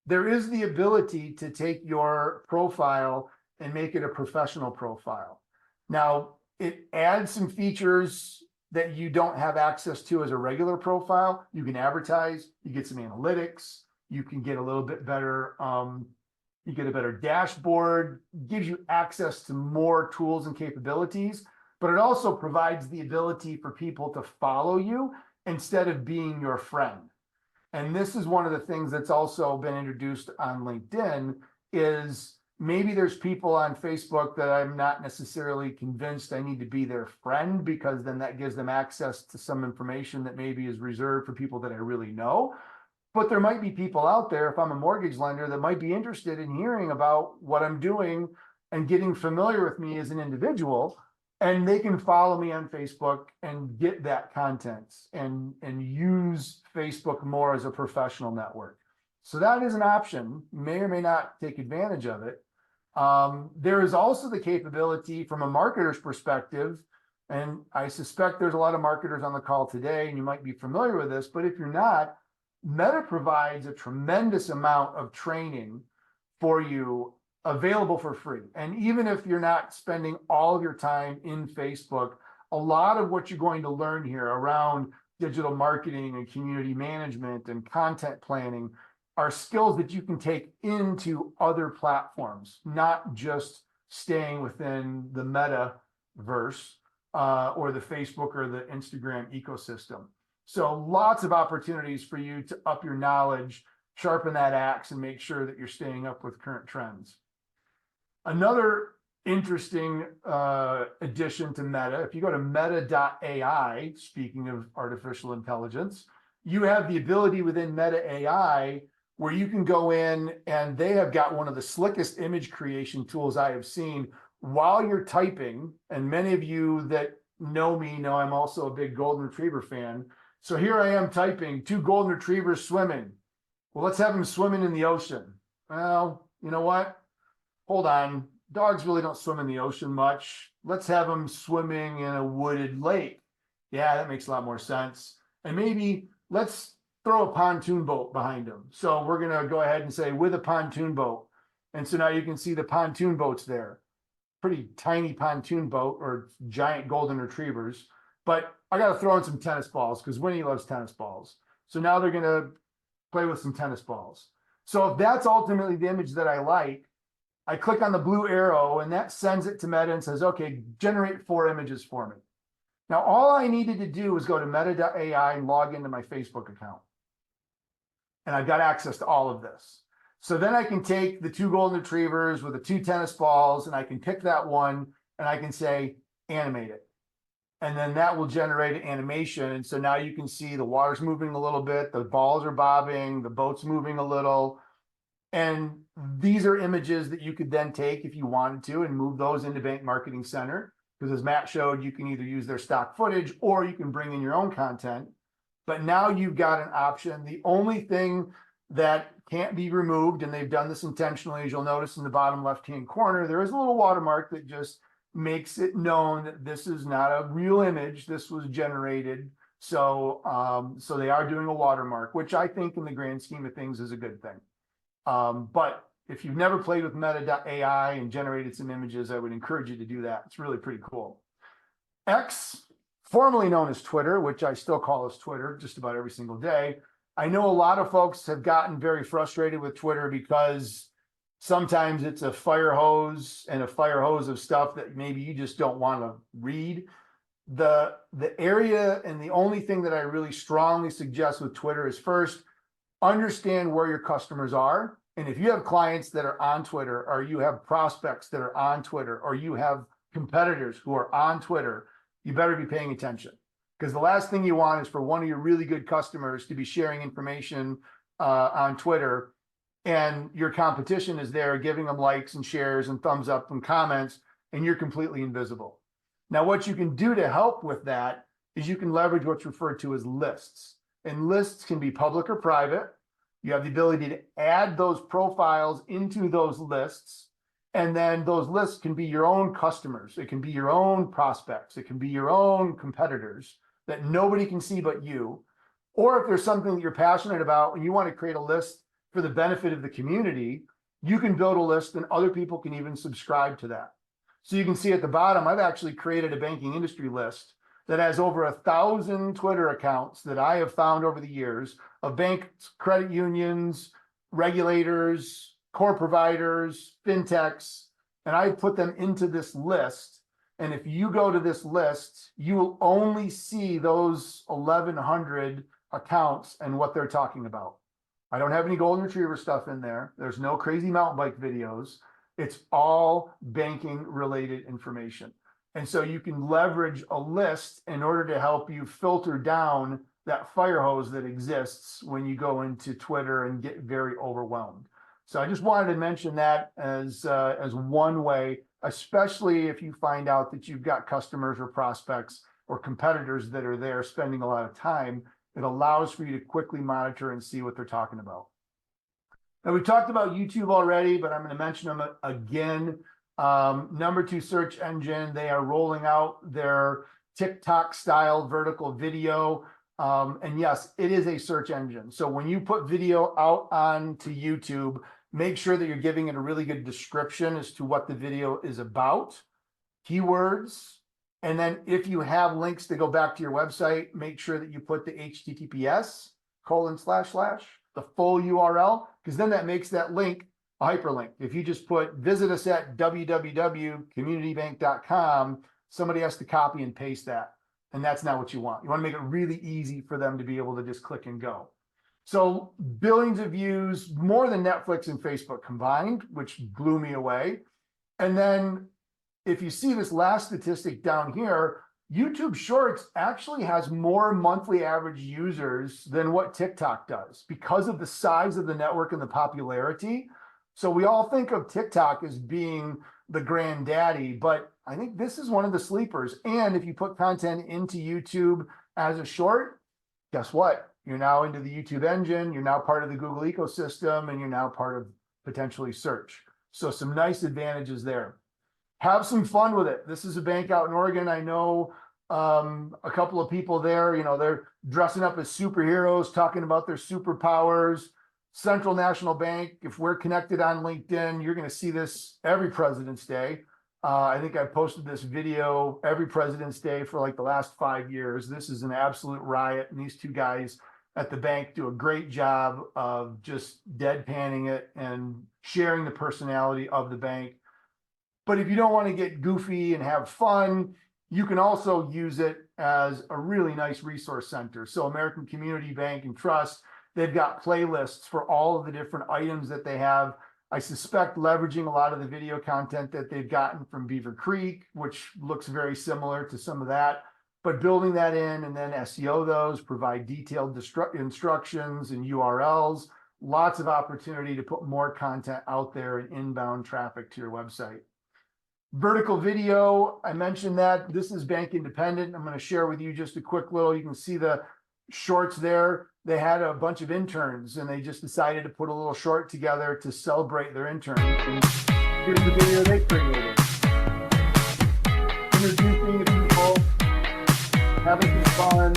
There is the ability to take your profile and make it a professional profile. Now, it adds some features that you don't have access to as a regular profile. You can advertise, you get some analytics, you can get a little bit better, you get a better dashboard, gives you access to more tools and capabilities, but it also provides the ability for people to follow you instead of being your friend. And this is one of the things that's also been introduced on LinkedIn is maybe there's people on Facebook that I'm not necessarily convinced I need to be their friend because then that gives them access to some information that maybe is reserved for people that I really know. But there might be people out there, if I'm a mortgage lender, that might be interested in hearing about what I'm doing and getting familiar with me as an individual. And they can follow me on Facebook and get that content and use Facebook more as a professional network. So that is an option. May or may not take advantage of it. There is also the capability from a marketer's perspective, and I suspect there's a lot of marketers on the call today, and you might be familiar with this, but if you're not, Meta provides a tremendous amount of training for you available for free. And even if you're not spending all of your time in Facebook, a lot of what you're going to learn here around digital marketing and community management and content planning are skills that you can take into other platforms, not just staying within the metaverse or the Facebook or the Instagram ecosystem. So lots of opportunities for you to up your knowledge, sharpen that axe, and make sure that you're staying up with current trends. Another interesting addition to Meta, if you go to meta.ai, speaking of artificial intelligence, you have the ability within Meta AI where you can go in and they have got one of the slickest image creation tools I have seen while you're typing. And many of you that know me know I'm also a big golden retriever fan. So here I am typing 2 golden retrievers swimming. Well, let's have them swimming in the ocean. Well, you know what? Hold on. Dogs really don't swim in the ocean much. Let's have them swimming in a wooded lake. Yeah, that makes a lot more sense. And maybe let's throw a pontoon boat behind them. So we're going to go ahead and say with a pontoon boat. And so now you can see the pontoon boats there. Pretty tiny pontoon boat or giant golden retrievers. But I got to throw in some tennis balls because Winnie loves tennis balls. So now they're going to play with some tennis balls. So if that's ultimately the image that I like, I click on the blue arrow and that sends it to Meta and says, okay, generate 4 images for me. Now, all I needed to do was go to meta.ai and log into my Facebook account. And I've got access to all of this. So then I can take the 2 golden retrievers with the 2 tennis balls and I can pick that one and I can say, animate it. And then that will generate an animation. And so now you can see the water's moving a little bit, the balls are bobbing, the boat's moving a little. And these are images that you could then take if you wanted to and move those into Bank Marketing Center. Because as Matt showed, you can either use their stock footage or you can bring in your own content. But now you've got an option. The only thing that can't be removed, and they've done this intentionally, as you'll notice in the bottom left-hand corner, there is a little watermark that just makes it known that this is not a real image. This was generated So they are doing a watermark, which I think in the grand scheme of things is a good thing. But if you've never played with Meta.ai and generated some images, I would encourage you to do that. It's really pretty cool. X, formerly known as Twitter, which I still call as Twitter just about every single day. I know a lot of folks have gotten very frustrated with Twitter because sometimes it's a fire hose and a fire hose of stuff that maybe you just don't want to read. The area and the only thing that I really strongly suggest with Twitter is first, understand where your customers are. And if you have clients that are on Twitter, or you have prospects that are on Twitter, or you have competitors who are on Twitter, you better be paying attention. Because the last thing you want is for one of your really good customers to be sharing information on Twitter, and your competition is there giving them likes and shares and thumbs up and comments, and you're completely invisible. Now, what you can do to help with that is you can leverage what's referred to as lists. And lists can be public or private. You have the ability to add those profiles into those lists. And then those lists can be your own customers. It can be your own prospects. It can be your own competitors that nobody can see but you. Or if there's something that you're passionate about and you want to create a list for the benefit of the community, you can build a list and other people can even subscribe to that. So you can see at the bottom, I've actually created a banking industry list that has over 1,000 Twitter accounts that I have found over the years of banks, credit unions, regulators, core providers, fintechs, and I put them into this list. And if you go to this list, you will only see those 1,100 accounts and what they're talking about. I don't have any golden retriever stuff in there. There's no crazy mountain bike videos. It's all banking related information. And so you can leverage a list in order to help you filter down that fire hose that exists when you go into Twitter and get very overwhelmed. So I just wanted to mention that as one way, especially if you find out that you've got customers or prospects or competitors that are there spending a lot of time. It allows for you to quickly monitor and see what they're talking about. Now, we talked about YouTube already, but I'm going to mention them again. Number 2 search engine. They are rolling out their TikTok style vertical video. And yes, it is a search engine. So when you put video out onto YouTube, make sure that you're giving it a really good description as to what the video is about, keywords. And then if you have links to go back to your website, make sure that you put the HTTPS : the full URL, because then that makes that link a hyperlink. If you just put visit us at www.communitybank.com, somebody has to copy and paste that. And that's not what you want. You want to make it really easy for them to be able to just click and go. So billions of views, more than Netflix and Facebook combined, which blew me away. And then if you see this last statistic down here, YouTube Shorts actually has more monthly average users than what TikTok does because of the size of the network and the popularity. So we all think of TikTok as being the granddaddy, but I think this is one of the sleepers. And if you put content into YouTube as a short, guess what? You're now into the YouTube engine, you're now part of the Google ecosystem, and you're now part of potentially search. So some nice advantages there. Have some fun with it. This is a bank out in Oregon. I know a couple of people there, they're dressing up as superheroes, talking about their superpowers. Central National Bank, if we're connected on LinkedIn, you're going to see this every President's Day. I think I posted this video every President's Day for like the last 5 years. This is an absolute riot. And these two guys at the bank do a great job of just deadpanning it and sharing the personality of the bank. But if you don't want to get goofy and have fun, you can also use it as a really nice resource center. So American Community Bank and Trust, they've got playlists for all of the different items that they have. I suspect leveraging a lot of the video content that they've gotten from Beaver Creek, which looks very similar to some of that, but building that in and then SEO those, provide detailed instructions and URLs, lots of opportunity to put more content out there and inbound traffic to your website. Vertical video, I mentioned that this is bank independent. I'm going to share with you just a quick little, you can see the shorts there. They had a bunch of interns and they just decided to put a little short together to celebrate their interns. And here's the video they created. Introducing the people, having some fun,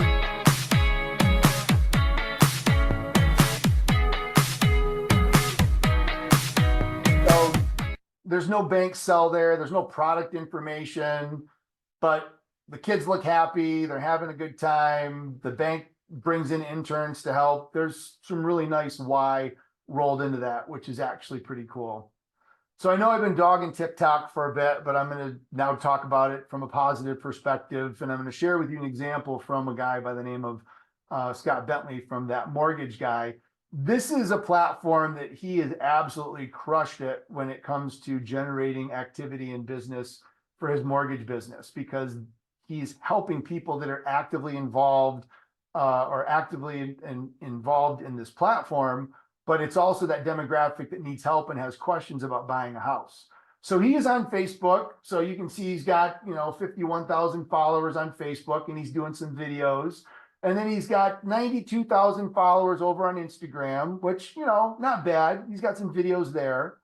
there's no bank cell there. There's no product information, but the kids look happy. They're having a good time. The bank brings in interns to help. There's some really nice why rolled into that, which is actually pretty cool. So I know I've been dogging TikTok for a bit, but I'm going to now talk about it from a positive perspective. And I'm going to share with you an example from a guy by the name of Scott Bentley from That Mortgage Guy. This is a platform that he has absolutely crushed it when it comes to generating activity in business for his mortgage business, because he's helping people that are actively involved or actively involved in this platform, but it's also that demographic that needs help and has questions about buying a house. So he is on Facebook. So you can see he's got, 51,000 followers on Facebook, and he's doing some videos. And then he's got 92,000 followers over on Instagram, which, not bad. He's got some videos there.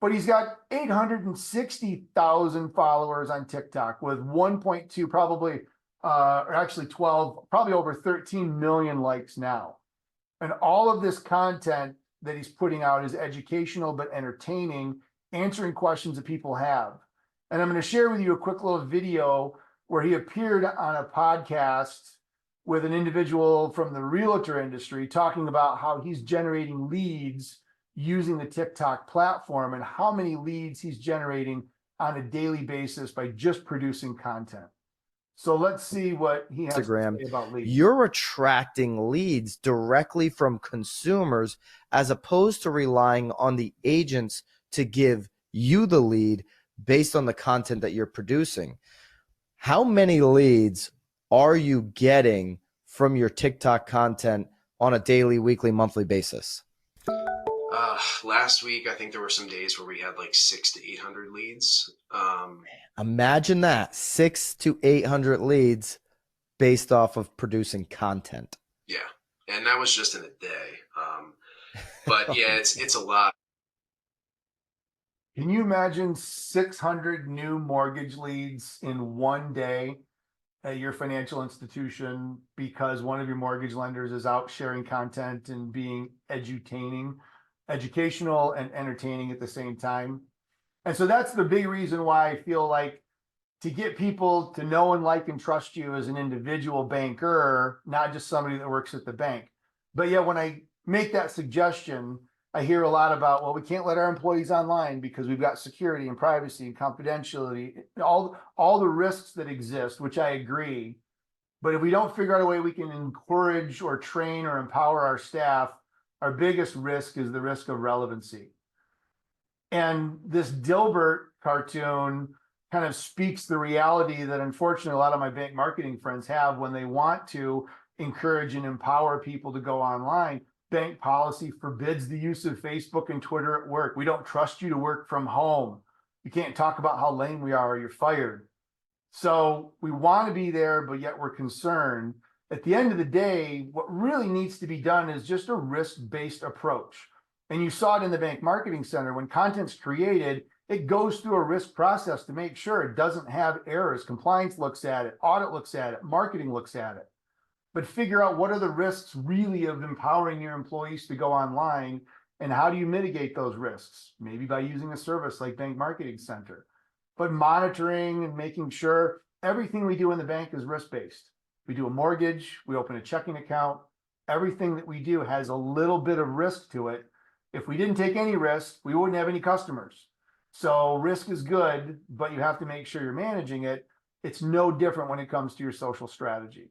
But he's got 860,000 followers on TikTok with 1.2, probably, or actually 12, probably over 13 million likes now. And all of this content that he's putting out is educational but entertaining, answering questions that people have. And I'm going to share with you a quick little video where he appeared on a podcast with an individual from the realtor industry talking about how he's generating leads using the TikTok platform and how many leads he's generating on a daily basis by just producing content. So let's see what he has to say about leads.
You're attracting leads directly from consumers as opposed to relying on the agents to give you the lead based on the content that you're producing. How many leads are you getting from your TikTok content on a daily, weekly, monthly basis?
Last week, I think there were some days where we had like 600 to 800 leads.
Imagine that, 600 to 800 leads based off of producing content.
Yeah, and that was just in a day. But yeah, it's a lot.
Can you imagine 600 new mortgage leads in one day at your financial institution because one of your mortgage lenders is out sharing content and being educational and entertaining at the same time? And so that's the big reason why I feel like to get people to know and like and trust you as an individual banker, not just somebody that works at the bank. But yet when I make that suggestion, I hear a lot about, well, we can't let our employees online because we've got security and privacy and confidentiality, all the risks that exist, which I agree. But if we don't figure out a way we can encourage or train or empower our staff, our biggest risk is the risk of relevancy. And this Dilbert cartoon kind of speaks the reality that unfortunately a lot of my bank marketing friends have when they want to encourage and empower people to go online. Bank policy forbids the use of Facebook and Twitter at work. We don't trust you to work from home. You can't talk about how lame we are or you're fired. So we want to be there, but yet we're concerned. At the end of the day, what really needs to be done is just a risk-based approach. And you saw it in the Bank Marketing Center. When content's created, it goes through a risk process to make sure it doesn't have errors. Compliance looks at it, audit looks at it, marketing looks at it. But figure out what are the risks really of empowering your employees to go online, and how do you mitigate those risks? Maybe by using a service like Bank Marketing Center, but monitoring and making sure everything we do in the bank is risk-based. We do a mortgage, we open a checking account. Everything that we do has a little bit of risk to it. If we didn't take any risk, we wouldn't have any customers. So risk is good, but you have to make sure you're managing it. It's no different when it comes to your social strategy.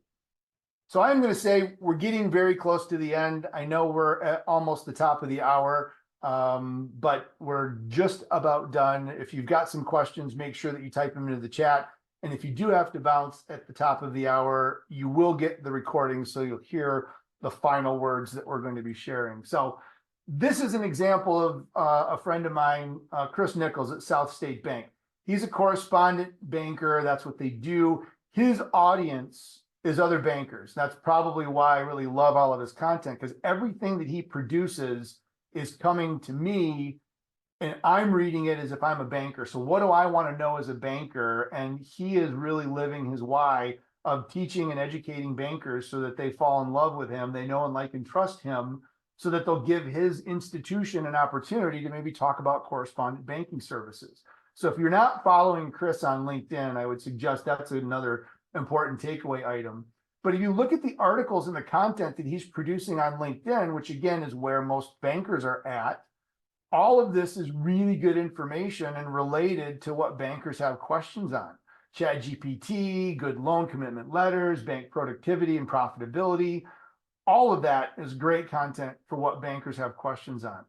So I'm going to say we're getting very close to the end. I know we're at almost the top of the hour, but we're just about done. If you've got some questions, make sure that you type them into the chat. And if you do have to bounce at the top of the hour, you will get the recording, so you'll hear the final words that we're going to be sharing. So this is an example of a friend of mine, Chris Nichols at South State Bank. He's a correspondent banker. That's what they do. His audience is other bankers. That's probably why I really love all of his content, because everything that he produces is coming to me and I'm reading it as if I'm a banker. So what do I want to know as a banker? And he is really living his why of teaching and educating bankers so that they fall in love with him. They know and like and trust him so that they'll give his institution an opportunity to maybe talk about correspondent banking services. So if you're not following Chris on LinkedIn, I would suggest that's another important takeaway item. But if you look at the articles and the content that he's producing on LinkedIn, which again is where most bankers are at, all of this is really good information and related to what bankers have questions on. ChatGPT, good loan commitment letters, bank productivity and profitability. All of that is great content for what bankers have questions on.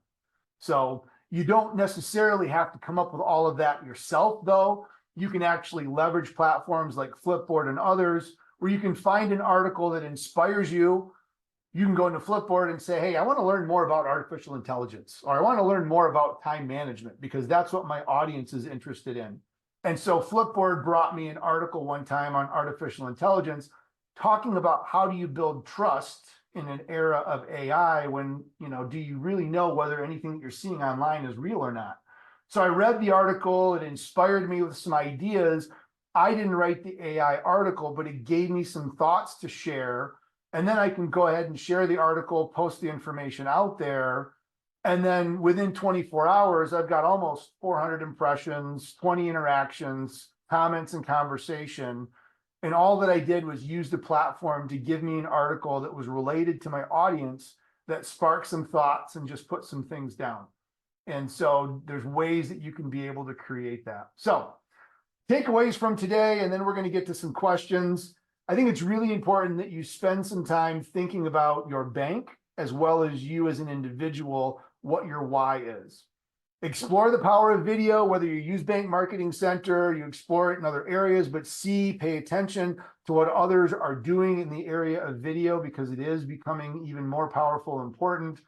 So you don't necessarily have to come up with all of that yourself, though. You can actually leverage platforms like Flipboard and others where you can find an article that inspires you. You can go into Flipboard and say, hey, I want to learn more about artificial intelligence, or I want to learn more about time management because that's what my audience is interested in. And so Flipboard brought me an article one time on artificial intelligence talking about how do you build trust in an era of AI when, do you really know whether anything that you're seeing online is real or not? So I read the article, it inspired me with some ideas. I didn't write the AI article, but it gave me some thoughts to share. And then I can go ahead and share the article, post the information out there. And then within 24 hours, I've got almost 400 impressions, 20 interactions, comments, and conversation. And all that I did was use the platform to give me an article that was related to my audience that sparked some thoughts and just put some things down. And so there's ways that you can be able to create that. So takeaways from today, and then we're going to get to some questions. I think it's really important that you spend some time thinking about your bank as well as you as an individual, what your why is. Explore the power of video, whether you use Bank Marketing Center, you explore it in other areas, but pay attention to what others are doing in the area of video because it is becoming even more powerful and important.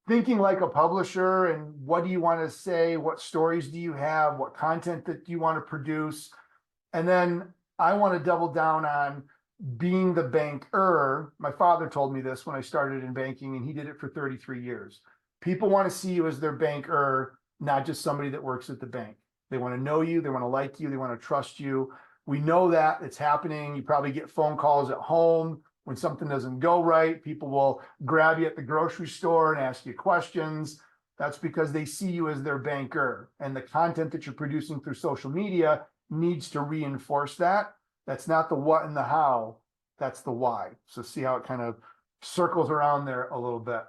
Thinking like a publisher, and what do you want to say? What stories do you have? What content that you want to produce? And then I want to double down on being the banker. My father told me this when I started in banking, and he did it for 33 years. People want to see you as their banker, not just somebody that works at the bank. They want to know you, they want to like you, they want to trust you. We know that it's happening. You probably get phone calls at home when something doesn't go right. People will grab you at the grocery store and ask you questions. That's because they see you as their banker. And the content that you're producing through social media needs to reinforce that. That's not the what and the how, that's the why. So see how it kind of circles around there a little bit.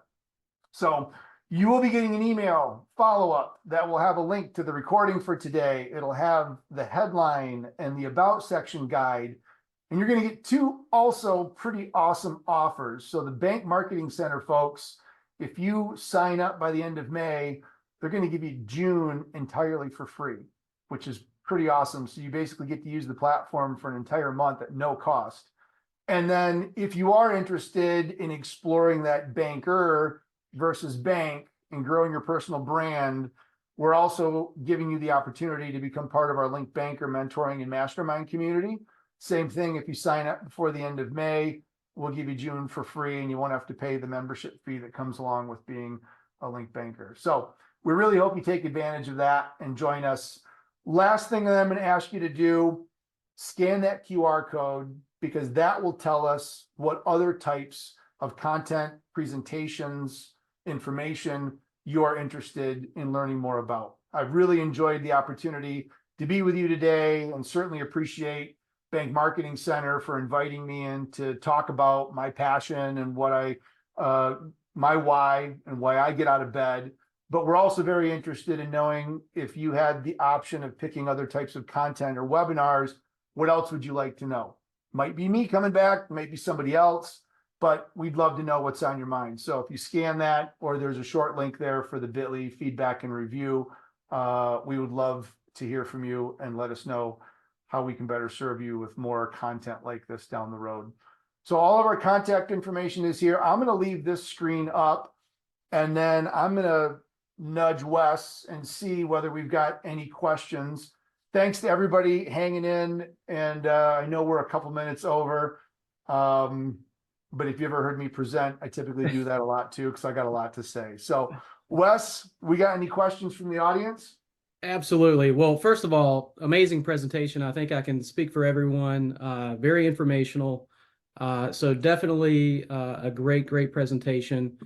So you will be getting an email follow-up that will have a link to the recording for today. It'll have the headline and the about section guide. And you're going to get two also pretty awesome offers. So the Bank Marketing Center folks, if you sign up by the end of May, they're going to give you June entirely for free, which is pretty awesome. So you basically get to use the platform for an entire month at no cost. And then if you are interested in exploring that banker versus bank and growing your personal brand, we're also giving you the opportunity to become part of our LinkedBanker mentoring and mastermind community. Same thing, if you sign up before the end of May, we'll give you June for free and you won't have to pay the membership fee that comes along with being a LinkedBanker. So we really hope you take advantage of that and join us. Last thing that I'm going to ask you to do, scan that QR code because that will tell us what other types of content, presentations, information you are interested in learning more about. I've really enjoyed the opportunity to be with you today and certainly appreciate Bank Marketing Center for inviting me in to talk about my passion and what my why and why I get out of bed. But we're also very interested in knowing if you had the option of picking other types of content or webinars, what else would you like to know? Might be me coming back, might be somebody else, but we'd love to know what's on your mind. So if you scan that, or there's a short link there for the bit.ly feedback and review, we would love to hear from you and let us know how we can better serve you with more content like this down the road. So all of our contact information is here. I'm going to leave this screen up, and then I'm going to nudge Wes and see whether we've got any questions. Thanks to everybody hanging in, and I know we're a couple minutes over, but if you ever heard me present, I typically do that a lot too because I got a lot to say. So Wes, we got any questions from the audience?
Absolutely. Well, first of all, amazing presentation. I think I can speak for everyone. Very informational. So definitely a great presentation.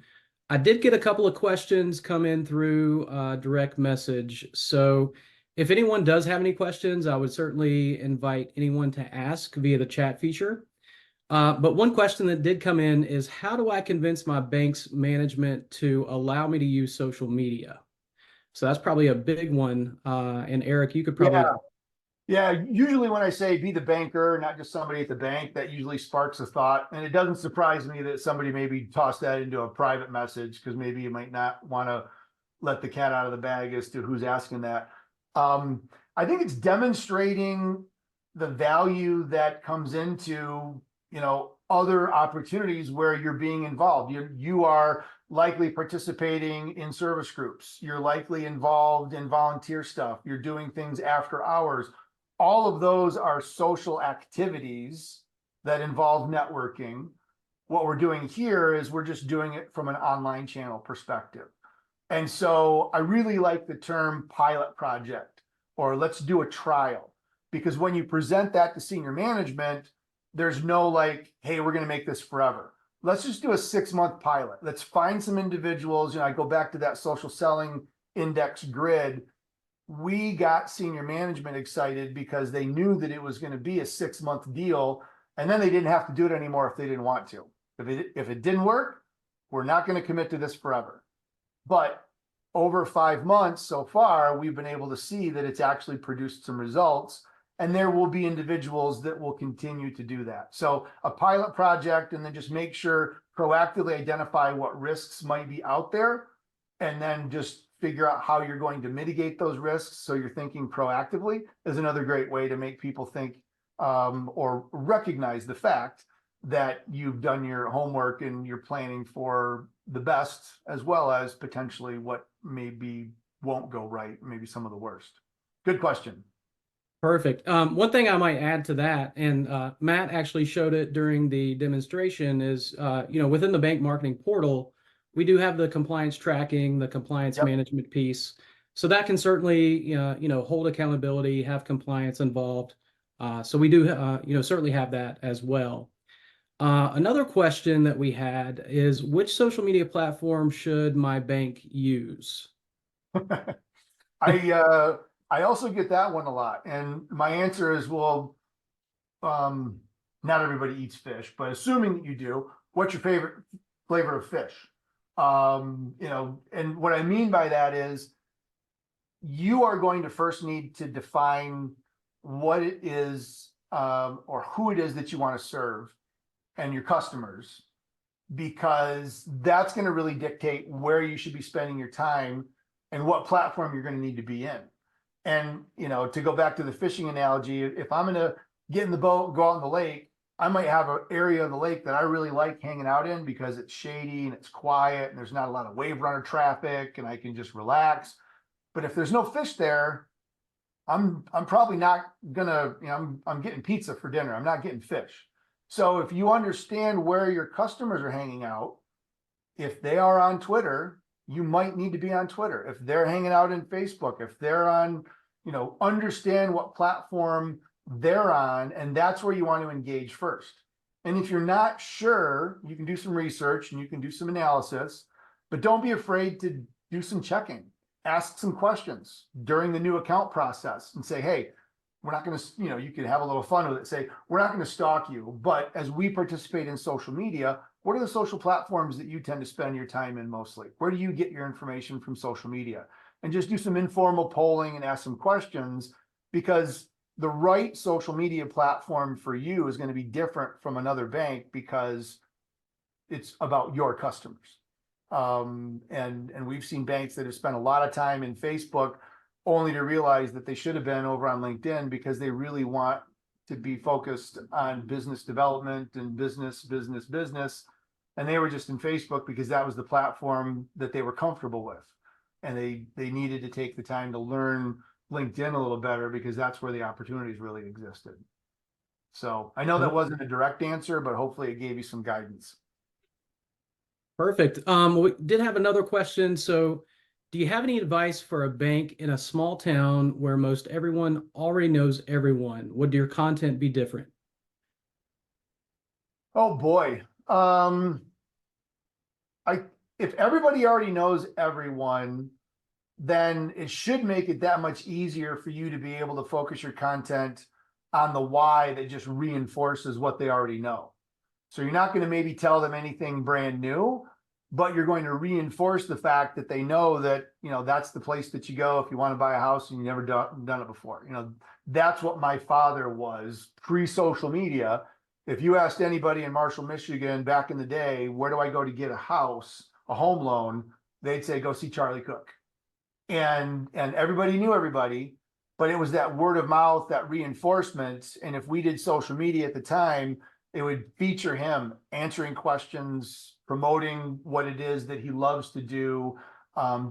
I did get a couple of questions come in through direct message. So if anyone does have any questions, I would certainly invite anyone to ask via the chat feature. But one question that did come in is, how do I convince my bank's management to allow me to use social media? So that's probably a big one. And Eric, you could probably.
Yeah. Yeah, usually when I say be the banker, not just somebody at the bank, that usually sparks a thought. And it doesn't surprise me that somebody maybe tossed that into a private message, because maybe you might not want to let the cat out of the bag as to who's asking that. I think it's demonstrating the value that comes into, other opportunities where you're being involved. You are likely participating in service groups. You're likely involved in volunteer stuff. You're doing things after hours. All of those are social activities that involve networking. What we're doing here is we're just doing it from an online channel perspective. And so I really like the term pilot project, or let's do a trial, because when you present that to senior management, there's no like, hey, we're going to make this forever. Let's just do a 6-month pilot. Let's find some individuals. I go back to that social selling index grid. We got senior management excited because they knew that it was going to be a 6-month deal, and then they didn't have to do it anymore if they didn't want to. If it didn't work, we're not going to commit to this forever. But over 5 months so far, we've been able to see that it's actually produced some results, and there will be individuals that will continue to do that. So a pilot project, and then just make sure proactively identify what risks might be out there, and then just figure out how you're going to mitigate those risks. So you're thinking proactively is another great way to make people think or recognize the fact that you've done your homework and you're planning for the best, as well as potentially what maybe won't go right, maybe some of the worst. Good question.
Perfect. One thing I might add to that, and Matt actually showed it during the demonstration, is within the bank marketing portal, we do have the compliance tracking, the compliance management piece. So that can certainly hold accountability, have compliance involved. So we do certainly have that as well. Another question that we had is, which social media platform should my bank use?
I also get that one a lot, and my answer is, well, not everybody eats fish, but assuming that you do, what's your favorite flavor of fish? And what I mean by that is, you are going to first need to define what it is, or who it is that you want to serve and your customers, because that's going to really dictate where you should be spending your time and what platform you're going to need to be in. And, to go back to the fishing analogy, if I'm going to get in the boat, go out in the lake, I might have an area of the lake that I really like hanging out in because it's shady and it's quiet and there's not a lot of wave runner traffic and I can just relax. But if there's no fish there, I'm probably not gonna, I'm getting pizza for dinner. I'm not getting fish. So if you understand where your customers are hanging out, if they are on Twitter, you might need to be on Twitter. If they're hanging out in Facebook, if they're on, understand what platform they're on, and that's where you want to engage first. And if you're not sure, you can do some research and you can do some analysis, but don't be afraid to do some checking. Ask some questions during the new account process and say, hey, we're not going to, you can have a little fun with it. Say, we're not going to stalk you, but as we participate in social media, what are the social platforms that you tend to spend your time in mostly? Where do you get your information from social media? And just do some informal polling and ask some questions, because the right social media platform for you is going to be different from another bank because it's about your customers. And we've seen banks that have spent a lot of time in Facebook only to realize that they should have been over on LinkedIn, because they really want to be focused on business development and business. And they were just in Facebook because that was the platform that they were comfortable with. And they needed to take the time to learn LinkedIn a little better because that's where the opportunities really existed. So I know that wasn't a direct answer, but hopefully it gave you some guidance.
Perfect. We did have another question. So do you have any advice for a bank in a small town where most everyone already knows everyone? Would your content be different?
Oh boy. if everybody already knows everyone, then it should make it that much easier for you to be able to focus your content on the why that just reinforces what they already know. So you're not going to maybe tell them anything brand new, but you're going to reinforce the fact that they know that, that's the place that you go if you want to buy a house and you've never done it before. That's what my father was pre-social media. If you asked anybody in Marshall, Michigan back in the day, where do I go to get a house, a home loan? They'd say, go see Charlie Cook. And everybody knew everybody, but it was that word of mouth, that reinforcement. And if we did social media at the time, it would feature him answering questions, promoting what it is that he loves to do,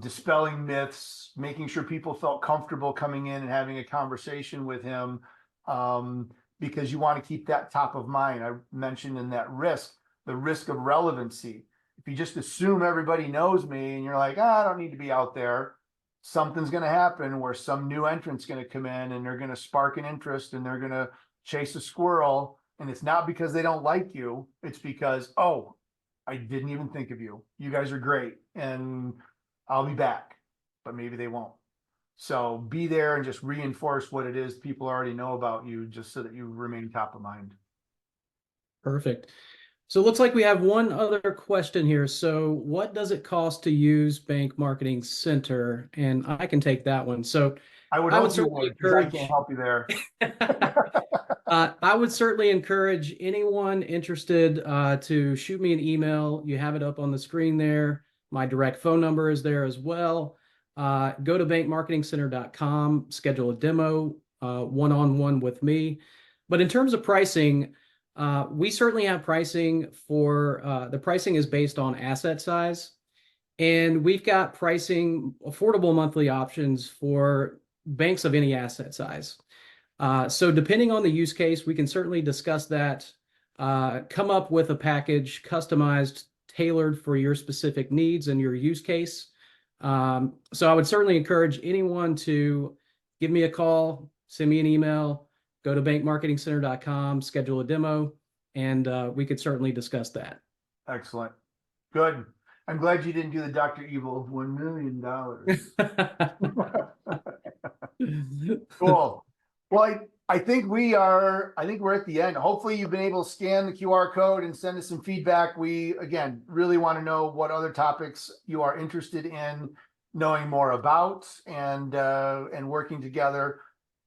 dispelling myths, making sure people felt comfortable coming in and having a conversation with him, because you want to keep that top of mind. I mentioned in that the risk of relevancy. If you just assume everybody knows me and you're like, I don't need to be out there, something's going to happen where some new entrant's going to come in and they're going to spark an interest and they're going to chase a squirrel. And it's not because they don't like you. It's because, oh, I didn't even think of you. You guys are great. And I'll be back, but maybe they won't. So be there and just reinforce what it is people already know about you, just so that you remain top of mind.
Perfect. So it looks like we have one other question here. So what does it cost to use Bank Marketing Center? And I can take that one. So
I would
certainly
encourage. I
encourage.
can't help you there.
I would certainly encourage anyone interested to shoot me an email. You have it up on the screen there. My direct phone number is there as well. Go to bankmarketingcenter.com, schedule a demo one-on-one with me. But in terms of pricing, we certainly have pricing for the pricing is based on asset size. And we've got pricing, affordable monthly options for banks of any asset size. So depending on the use case, we can certainly discuss that, come up with a package customized, tailored for your specific needs and your use case. So I would certainly encourage anyone to give me a call, send me an email, go to bankmarketingcenter.com, schedule a demo, and we could certainly discuss that.
Excellent. Good. I'm glad you didn't do the Dr. Evil $1 million. Cool. Well, I think we're at the end. Hopefully you've been able to scan the QR code and send us some feedback. We, again, really want to know what other topics you are interested in knowing more about and working together.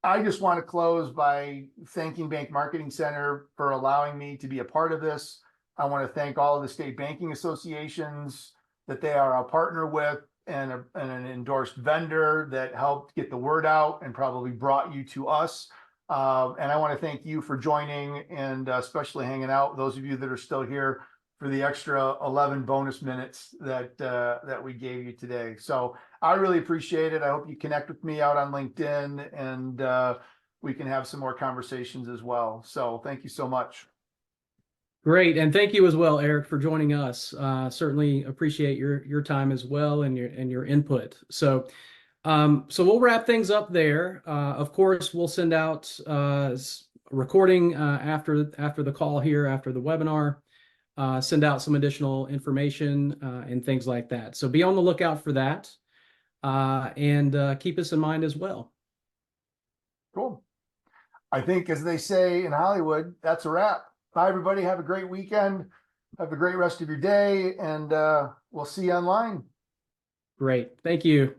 I just want to close by thanking Bank Marketing Center for allowing me to be a part of this. I want to thank all of the state banking associations that they are a partner with, and an endorsed vendor that helped get the word out and probably brought you to us. And I want to thank you for joining and especially hanging out, those of you that are still here for the extra 11 bonus minutes that we gave you today. So I really appreciate it. I hope you connect with me out on LinkedIn, and we can have some more conversations as well. So thank you so much.
Great, and thank you as well, Eric, for joining us. Certainly appreciate your time as well and your input. So we'll wrap things up there. Of course, we'll send out a recording after the call here, after the webinar. Send out some additional information and things like that. So be on the lookout for that, and keep us in mind as well.
Cool. I think, as they say in Hollywood, that's a wrap. Bye, everybody. Have a great weekend. Have a great rest of your day, and we'll see you online.
Great. Thank you.